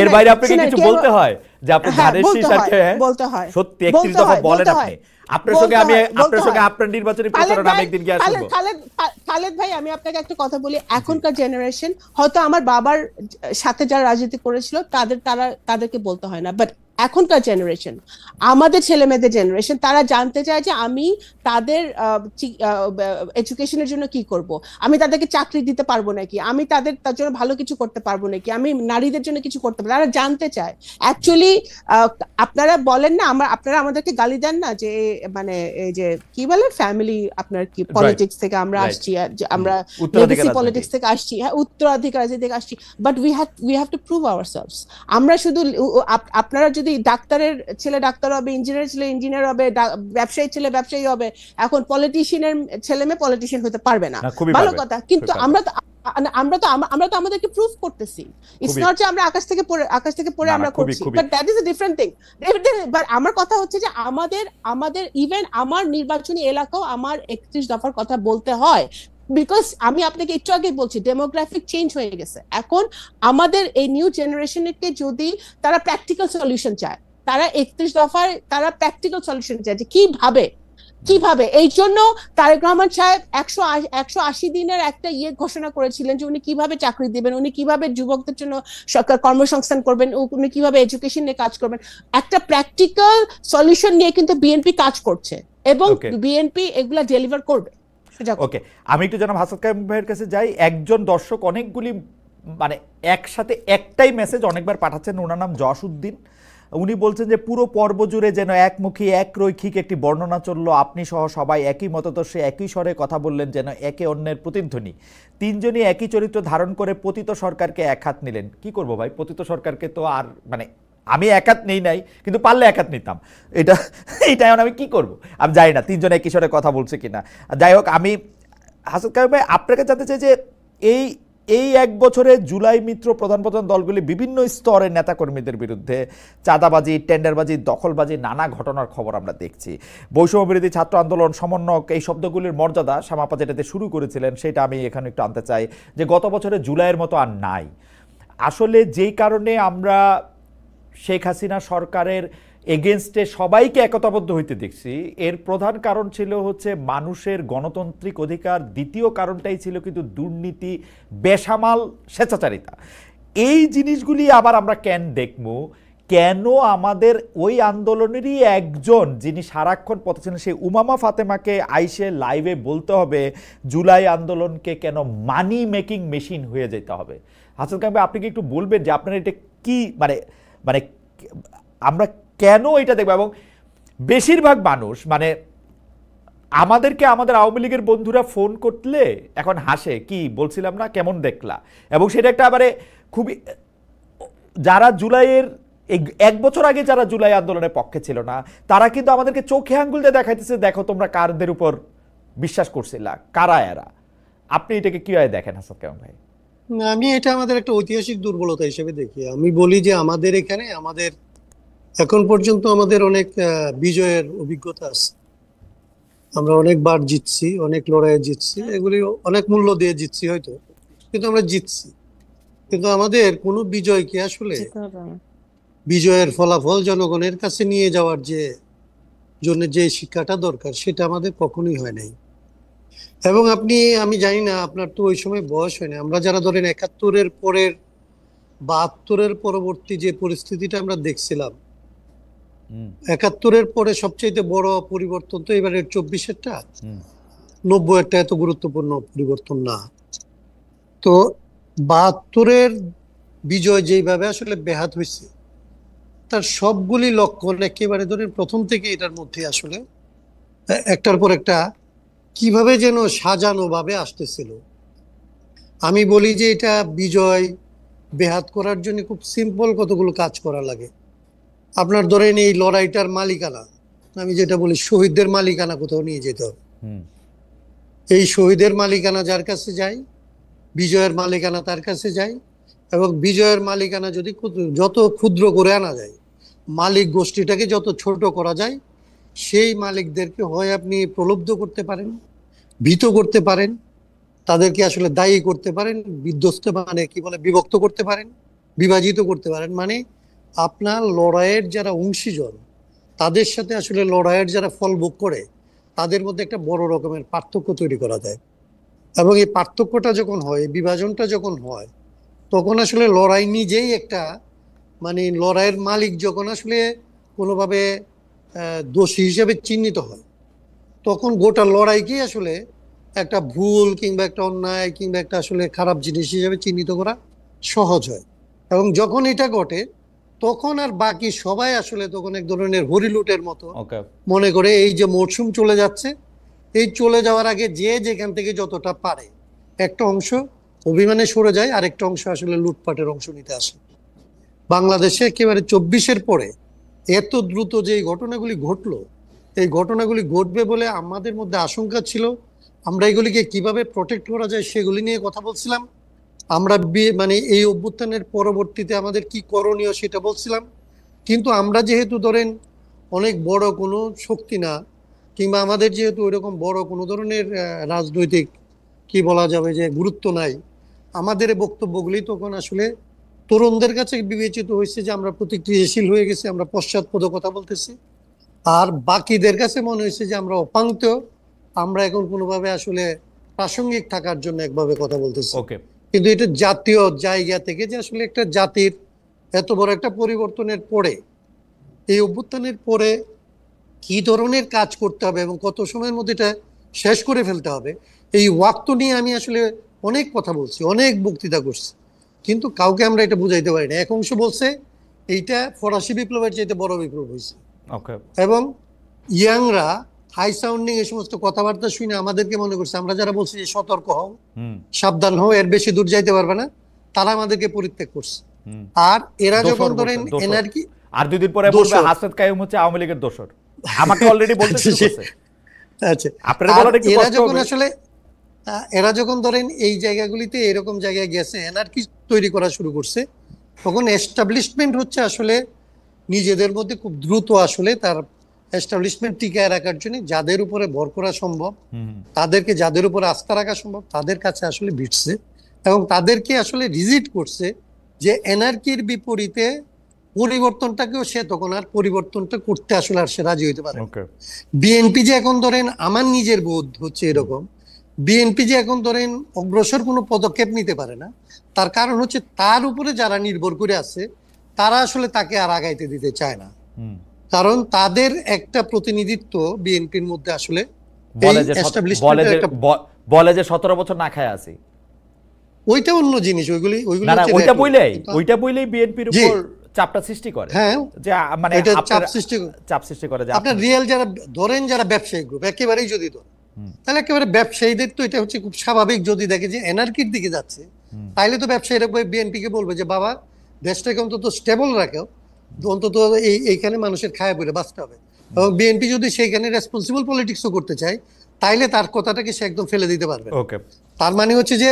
এর বাইরে আপনাকে কিছু বলতে হয় যে আপনি ধানের শীষ আর বলতে হয়? সত্যি 31 দফা বলেন আপনি? আপনার সঙ্গে আপনার নির্বাচনী প্রচারণা আমি একদিন গিয়ে আসবো। খালেদ ভাই, আমি আপনাকে একটা কথা বলি, এখনকার জেনারেশন, হয়তো আমার বাবার সাথে যারা রাজনীতি করেছিল তাদেরকে বলতে হয় না, বাট এখনকার জেনারেশন, আমাদের ছেলে মেয়েদের জেনারেশন, তারা জানতে চায় যে আমি তাদের এডুকেশনের জন্য কি করব, আমি তাদেরকে চাকরি দিতে পারবো নাকি, আমি তার জন্য ভালো কিছু করতে পারবো নাকি, আমি নারীদের জন্য কিছু করতে পারবো, তারা জানতে চায়। অ্যাকচুয়ালি আপনারা বলেন না, আপনারা আমাদেরকে গালি দেন না যে মানে এই যে কি বলে ফ্যামিলি, আপনার কি পলিটিক্স থেকে আমরা আসছি, আমরা লেগেসি পলিটিক্স থেকে আসছি, হ্যাঁ, উত্তরাধিকার থেকে আসছি, but we have to prove ourselves. আমরা শুধু আপনারা যদি ডাক্তারের ছেলে ডাক্তার হবে, ইঞ্জিনিয়ার ছেলে ইঞ্জিনিয়ার হবে, ব্যবসায়ী ছেলে ব্যবসায়ী হবে, এখন পলিটিশিয়ানের ছেলে মেয়ে পলিটিশিয়ান হতে পারবে না, ভালো কথা, কিন্তু আমরা তো আমাদেরকে প্রুভ করতেছি। ইটস নট যে আমরা আকাশ থেকে পড়ে আমরা করছি, but that is a different thing. But আমার কথা হচ্ছে যে আমাদের ইভেন আমার নির্বাচনী এলাকাও আমার 31 দফার কথা বলতে হয়, বিকজ আমি আপনাকে একটু আগে বলছি, ডেমোগ্রাফিক চেঞ্জ হয়ে গেছে। এখন আমাদের এই নিউ জেনারেশনকে যদি তারা প্র্যাকটিক্যাল সলিউশন চায়, তারা 31 দফার তারা প্র্যাকটিক্যাল সলিউশন চায় যে কিভাবে এই জন্য তারেক রহমান সাহেব 180 দিনের একটা ঘোষণা করেছিলেন যে উনি কিভাবে চাকরি দিবেন, উনি কিভাবে যুবকদের জন্য সরকার কর্মসংস্থান করবেন, উনি কিভাবে এডুকেশন নিয়ে কাজ করবেন। একটা প্র্যাকটিক্যাল সলিউশন নিয়ে কিন্তু বিএনপি কাজ করছে এবং বিএনপি এগুলা ডেলিভার করবে। ওকে, আমি একটু জনাব হাসান কায়েম ভাইয়ের কাছে যাই। একজন দর্শক অনেকগুলি মানে একসাথে একটাই মেসেজ অনেকবার পাঠাচ্ছেন, ওনার নাম জসউদ্দিন। উনি বলছেন যে পুরো পর্ব জুড়ে যেন একমুখী রৈখিক একটি বর্ণনা চলল, আপনি সহ সবাই একই মতাদর্শে একই স্বরে কথা বললেন, যেন একে অন্যের প্রতিধ্বনি। তিনজনই একই চরিত্র ধারণ করে পতিত সরকারকে একহাত নিলেন। কি করব ভাই, পতিত সরকারকে তো আর মানে আমি একহাত নেই নাই, কিন্তু পারলে একহাত নিতাম, এইটা এখন আমি কি করব আমি জানি না তিনজনে একই স্বরে কথা বলছে কিনা। যাই হোক, আমি হাসান কায়েম ভাই আপনাকে জানতে চাই যে এই এক বছরে জুলাই মিত্র প্রধান দলগুলি বিভিন্ন স্তরের নেতাকর্মীদের বিরুদ্ধে চাঁদাবাজি, টেন্ডারবাজি, দখলবাজি, নানা ঘটনার খবর আমরা দেখছি। বৈষম্য বিরোধী ছাত্র আন্দোলন, সমন্বয়ক, এই শব্দগুলির মর্যাদা শামাপা যেটাতে শুরু করেছিলেন সেটা আমি এখানে একটু আনতে চাই যে গত বছরে জুলাইয়ের মতো আর নাই। আসলে যেই কারণে আমরা শেখ হাসিনা সরকারের এগেনস্টে সবাইকে একতাবদ্ধ হইতে দেখছি, এর প্রধান কারণ ছিল হচ্ছে মানুষের গণতান্ত্রিক অধিকার, দ্বিতীয় কারণটাই ছিল কিন্তু দুর্নীতি, বেসামাল স্বেচ্ছাচারিতা। এই জিনিসগুলি আবার আমরা কেন আমাদের ওই আন্দোলনেরই একজন যিনি সারাক্ষণ পথে ছিলেন সেই উমামা ফাতেমাকে আইসে লাইভে বলতে হবে জুলাই আন্দোলনকে কেন মানি মেকিং মেশিন হয়ে যেতে হবে? হাসান কায়েম ভাই, আপনি কি একটু বলবেন যে আপনার এটা কি মানে আমরা কেন এটা দেখবো? এবং বেশিরভাগ মানুষ মানে আমাদেরকে আমাদের আওয়ামী লীগের বন্ধুরা ফোন করলে এখন হাসে, কি বলছিলাম না, কেমন দেখলা, এবং সেটা একটা মানে খুবই, যারা জুলাইয়ের এক বছর আগে যারা জুলাই আন্দোলনের পক্ষে ছিল না তারা কিন্তু আমাদেরকে চোখে আঙ্গুল দিয়ে দেখাইতেছে, দেখো তোমরা কারদের উপর বিশ্বাস করছিলা, কারা এরা। আপনি এটাকে কিভাবে দেখেন হাসান কায়েম ভাই? আমি এটা আমাদের একটা ঐতিহাসিক দুর্বলতা হিসেবে দেখি। আমি বলি যে আমাদের এখানে এখন পর্যন্ত আমাদের অনেক বিজয়ের অভিজ্ঞতা আছে, আমরা অনেকবার জিতছি, অনেক লড়াইয়ে জিতছি, এগুলি অনেক মূল্য দিয়ে জিতছি হয়তো, কিন্তু আমরা জিতছি। কিন্তু আমাদের কোনো বিজয়কে আসলে বিজয়ের ফলাফল জনগণের কাছে নিয়ে যাওয়ার জন্য যে শিক্ষাটা দরকার সেটা আমাদের কখনোই হয় নাই। এবং আমি জানি না, আপনার তো ওই সময় বয়স হয়নি। আমরা যারা ধরেন 71-এর পরের 72-এর পরবর্তী যে পরিস্থিতিটা আমরা দেখছিলাম, 71-এর পরে সবচেয়ে বড় পরিবর্তন তো এবারের 24-এরটা, 90-এরটা এত গুরুত্বপূর্ণ পরিবর্তন না। তো 72-এর বিজয় যেইভাবে আসলে ব্যাহত হয়েছে, তার সবগুলি লক্ষণ একেবারে ধরেন প্রথম থেকে এটার মধ্যে আসলে একটার পর একটা কিভাবে যেন সাজানো ভাবে আসতেছিল। আমি বলি যে এটা বিজয় বেহাত করার জন্য খুব সিম্পল কতগুলো কাজ করা লাগে। আপনার ধরেন এই লড়াইটার মালিকানা, আমি যেটা বলি শহীদদের মালিকানা কোথাও নিয়ে যেতে হবে। এই শহীদের মালিকানা যার কাছে যায়, বিজয়ের মালিকানা তার কাছে যায়, এবং বিজয়ের মালিকানা যদি যত ক্ষুদ্র করে আনা যায়, মালিক গোষ্ঠীটাকে যত ছোট করা যায়, সেই মালিকদেরকে হয় আপনি প্রলুব্ধ করতে পারেন, ভীত করতে পারেন, তাদেরকে আসলে দায়ী করতে পারেন, বিধ্বস্ত মানে কি বলে বিভক্ত করতে পারেন, বিভাজিত করতে পারেন। মানে আপনার লড়াইয়ের যারা অংশীজন, তাদের সাথে আসলে লড়াইয়ের যারা ফল ভোগ করে, তাদের মধ্যে একটা বড় রকমের পার্থক্য তৈরি করা যায়। এবং এই পার্থক্যটা যখন হয়, বিভাজনটা যখন হয়, তখন আসলে লড়াই নিজেই একটা মানে লড়াইয়ের মালিক যখন আসলে কোনোভাবে দোষী হিসেবে চিহ্নিত হয়, তখন গোটা লড়াইকে আসলে একটা ভুল কিংবা একটা অন্যায় কিংবা একটা আসলে খারাপ জিনিস হিসেবে চিহ্নিত করা সহজ হয়। এবং যখন এটা ঘটে, তখন আর বাকি সবাই আসলে তখন এক ধরনের হরিলুটের মতো মনে করে এই যে মরশুম চলে যাচ্ছে, এই চলে যাওয়ার আগে যে যেখান থেকে যতটা পারে একটা অংশ অভিমানে সরে যায়, আরেকটা অংশ আসলে লুটপাটের অংশ নিতে আসে। বাংলাদেশে একেবারে 24-এর পরে এত দ্রুত যে এই ঘটনাগুলি ঘটলো, এই ঘটনাগুলি ঘটবে বলে আমাদের মধ্যে আশঙ্কা ছিল। আমরা এগুলিকে কিভাবে প্রোটেক্ট করা যায় সেগুলি নিয়ে কথা বলছিলাম। আমরা মানে এই অভ্যুত্থানের পরবর্তীতে আমাদের কি করণীয় সেটা বলছিলাম। কিন্তু আমরা যেহেতু ধরেন অনেক বড় কোনো শক্তি না, কিংবা আমাদের যেহেতু ওইরকম বড় কোনো ধরনের রাজনৈতিক কি বলা যাবে যে গুরুত্ব নাই, আমাদের বক্তব্যগুলি তখন আসলে তরুণদের কাছে বিবেচিত হয়েছে যে আমরা প্রতিক্রিয়াশীল হয়ে গেছি, আমরা পশ্চাৎপদ কথা বলতেছি। আর বাকিদের কাছে মনে হয়েছে যে আমরা অপাঙ্ক্ত, আমরা এখন কোনোভাবে আসলে প্রাসঙ্গিক থাকার জন্য একভাবে কথা বলতেছি। কিন্তু এটা জাতীয় জায়গা থেকে যে আসলে একটা জাতির এত বড় একটা পরিবর্তনের পরে, এই অভ্যুত্থানের পরে কি ধরনের কাজ করতে হবে এবং কত সময়ের মধ্যে এটা শেষ করে ফেলতে হবে, এই ওয়াক্ত নিয়ে আমি আসলে অনেক কথা বলছি, অনেক বক্তৃতা করছি, কিন্তু কাউকে আমরা এটা বুঝাইতে পারি না। এক অংশ বলছে এইটা ফরাসি বিপ্লবের চাইতে বড় বিপ্লব হয়েছে, এবং ইয়াংরা হাই সাউন্ডিং এই সমস্ত কথাবার্তা শুনে আমাদেরকে মনে করছে, আমরা যারা বলছি যে সতর্ক হও, সাবধান হও, এর বেশি দূর যাইতে পারবে না, তারা আমাদেরকে পরিত্যাগ করছে। আর এরা যখন ধরেন এনার্কি, আর দুই দিন পরে বলবে হাসনাত কাইয়ুম হচ্ছে আওয়ামী লীগের দোসর, আমাকে অলরেডি বলতে শুরু করছে। আচ্ছা, এরা যখন ধরেন এই জায়গাগুলিতে এরকম জায়গায় গেছে, এনার্কি তৈরি করা শুরু করছে, তখন এস্টাবলিশমেন্ট হচ্ছে আসলে নিজেদের মধ্যে খুব দ্রুত আসলে তার এস্টাবলিশমেন্ট টিকায় রাখার জন্য যাদের উপরে ভর করা সম্ভব, তাদেরকে যাদের উপরে আস্থা রাখা সম্ভব, তাদের কাছে আসলে ভিড়ছে এবং তাদেরকে আসলে রিজিট করছে যে এনার্কির বিপরীতে পরিবর্তনটাকেও সে তখন আর পরিবর্তনটা করতে আসলে আর সে রাজি হইতে পারে। বিএনপি যে এখন ধরেন, আমার নিজের বোধ হচ্ছে এরকম, বিএনপি যে এখন ধরেন অগ্রসর কোনো পদক্ষেপ নিতে পারে না, তার কারণ হচ্ছে তার উপরে যারা নির্ভর করে আছে তারা আসলে তাকে আর আগাইতে দিতে চায় না। কারণ তাদের একটা প্রতিনিধিত্ব বিএনপির মধ্যে আসলে বলে যে 17 বছর না খায় আছি, ওইটা অন্য জিনিস। ওইটা বইলেই বিএনপির উপর চাপটা সৃষ্টি করে। হ্যাঁ, যে মানে চাপ সৃষ্টি করে। আপনার রিয়েল যারা ধরেন, যারা ব্যবসায়িক গ্রুপ একেবারেই যদি ধরেন, তাহলে একেবারে ব্যবসায়ীদের তো এটা হচ্ছে খুব স্বাভাবিক। যদি দেখে যে এনার্কির দিকে যাচ্ছে, তাহলে তো ব্যবসায়ীরা বিএনপি কে বলবে যে বাবা, দেশটাকে অন্তত স্টেবল রাখো, অন্তত এইখানে মানুষের খায়া পড়ে বাঁচতে হবে। এবং বিএনপি যদি সেইখানে রেসপন্সিবল পলিটিক্সও করতে চায়, তাইলে তার কথাটাকে সে একদম ফেলে দিতে পারবে। তার মানে হচ্ছে যে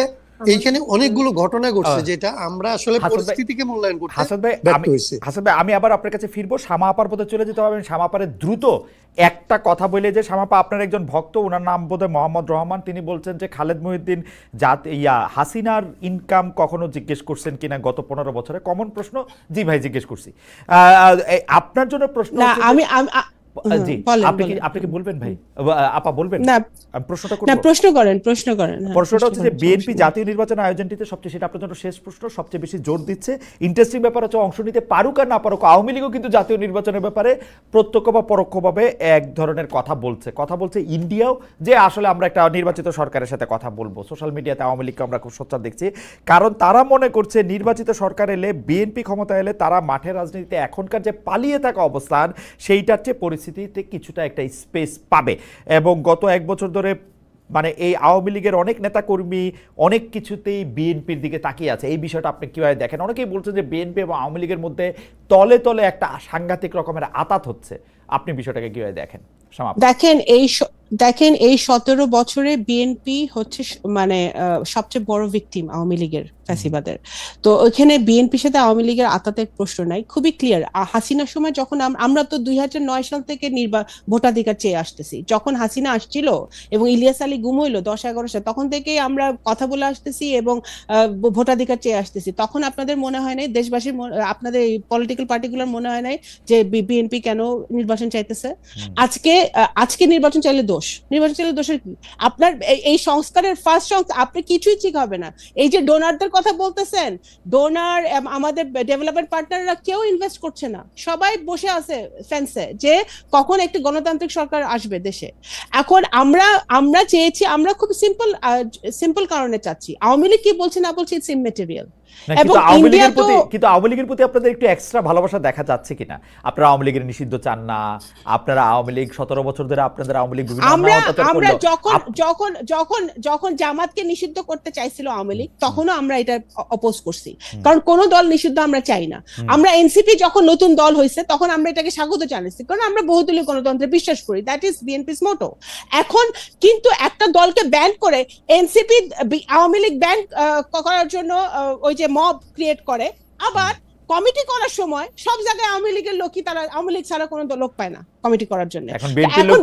এইখানে অনেকগুলো ঘটনা ঘটছে যেটা আমরা আসলে পরিস্থিতিকে মূল্যায়ন করতে ব্যর্থ হইছি। হাসান ভাই, আমি আবার আপনার কাছে ফিরবো, শামা আপার পথে চলে যেতে হবে। শামা আপারে দ্রুত একটা কথা বলে যে, শামা আপা আপনার একজন ভক্ত, ওনার নাম বোধহয় মোহাম্মদ রহমান, তিনি বলছেন যে খালেদ মহিউদ্দিন হাসিনার ইনকাম কখনো জিজ্ঞেস করছেন কিনা গত 15 বছরে। কমন প্রশ্ন। জি ভাই, জিজ্ঞেস করছি। আপনার জন্য প্রশ্ন, জি, বলেন, আপনি কি বলবেন ভাই? আপা বলবেন? না আমি প্রশ্নটা করব। না, প্রশ্ন করেন হ্যাঁ, প্রশ্নটা হচ্ছে যে করেন, বিএনপি সমস্যা নেই। জাতীয় নির্বাচন আয়োজনটিতে সবচেয়ে, সেটা আপনার জন্য শেষ প্রশ্ন, সবচেয়ে বেশি জোর দিচ্ছে। ইন্টারেস্টিং ব্যাপার হচ্ছে অংশ নিতে পারুক আর না পারুক, আওয়ামী লীগও কিন্তু জাতীয় নির্বাচনের ব্যাপারে প্রত্যক্ষ বা পরোক্ষভাবে এক ধরনের কথা বলছে ইন্ডিয়াও, যে আসলে আমরা একটা নির্বাচিত সরকারের সাথে কথা বলবো। সোশ্যাল মিডিয়াতে আওয়ামী লীগকে আমরা খুব সোচ্চার দেখছি, কারণ তারা মনে করছে নির্বাচিত সরকার এলে, বিএনপি ক্ষমতা এলে, তারা মাঠের রাজনীতিতে এখনকার যে পালিয়ে থাকা অবস্থান, সেইটার চেয়ে পরিস্থিতিতে কিছুটা একটা স্পেস পাবে। এবং গত এক বছর ধরে মানে এই আওয়ামী লীগের অনেক নেতাকর্মী অনেক কিছুতেই বিএনপির দিকে তাকিয়ে আছে। এই বিষয়টা আপনি কিভাবে দেখেন? অনেকেই বলছেন যে বিএনপি এবং আওয়ামী লীগের মধ্যে তলে তলে একটা সাংঘাতিক রকমের আতাত হচ্ছে। আপনি বিষয়টাকে কিভাবে দেখেন? দেখেন এই 17 বছরে বিএনপি হচ্ছে মানে সবচেয়ে বড় ভিকটিম আওয়ামী লীগের ফ্যাসিবাদের। তো ওইখানে বিএনপির সাথে আওয়ামী লীগের আতাতের প্রশ্ন নাই, খুবই ক্লিয়ার। হাসিনার সময় যখন আমরা তো 2009 সাল থেকে ভোটাধিকার চেয়ে আসতেছি, যখন হাসিনা আসছিল এবং ইলিয়াস আলী গুম হইলো 10-11 সাল, তখন থেকেই আমরা কথা বলে আসতেছি এবং ভোটাধিকার চেয়ে আসতেছি। তখন আপনাদের মনে হয় নাই, দেশবাসীর আপনাদের পলিটিক্যাল পার্টিগুলোর মনে হয় নাই যে বিএনপি কেন নির্বাচন চাইতেছে? আজকে নির্বাচন চাইলে দোষের কি? আপনার এই সংস্কারের ফার্স্ট আপনি কিছুই ঠিক হবে না। এই যে ডোনারদের কথা বলতেছেন, ডোনার আমাদের ডেভেলপমেন্ট পার্টনাররা কেউ ইনভেস্ট করছে না, সবাই বসে আছে ফেন্সে যে কখন একটি গণতান্ত্রিক সরকার আসবে দেশে। এখন আমরা চেয়েছি, আমরা খুব সিম্পল কারণে চাচ্ছি। আওয়ামী লীগ কি বলছে না বলছে ইটস ইমমেটেরিয়াল। কিন্তু আওয়ামী লীগের প্রতি আপনাদের একটু এক্সট্রা ভালোবাসা দেখা যাচ্ছে কিনা? আপনারা আওয়ামী লীগের নিষিদ্ধ চান না, আপনারা আওয়ামী লীগ 17 বছর ধরে আপনাদের আওয়ামী লীগ বিভিন্ন আমরা যখন জামাতকে নিষিদ্ধ করতে চাইছিল আওয়ামী লীগ, তখনও আমরা এটা অপোজ করছি, কারণ কোন দল নিষিদ্ধ আমরা চাই না। আমরা এনসিপি যখন নতুন দল হয়েছে তখন আমরা এটাকে স্বাগত জানাচ্ছি, কারণ আমরা বহুদলীয় গণতন্ত্রে বিশ্বাস করি, দ্যাট ইজ বিএনপিস মোটো। এখন কিন্তু একটা দলকে ব্যান করে এনসিপি আওয়ামী লীগ ব্যান করার জন্য ওই যে মব ক্রিয়েট করে, আবার কমিটি করার সময় সব জায়গায় আওয়ামী লীগের লোকই, তারা আওয়ামী লীগ ছাড়া কোনো লোক পায় না কমিটি করার জন্য। এখন বিএনপির লোক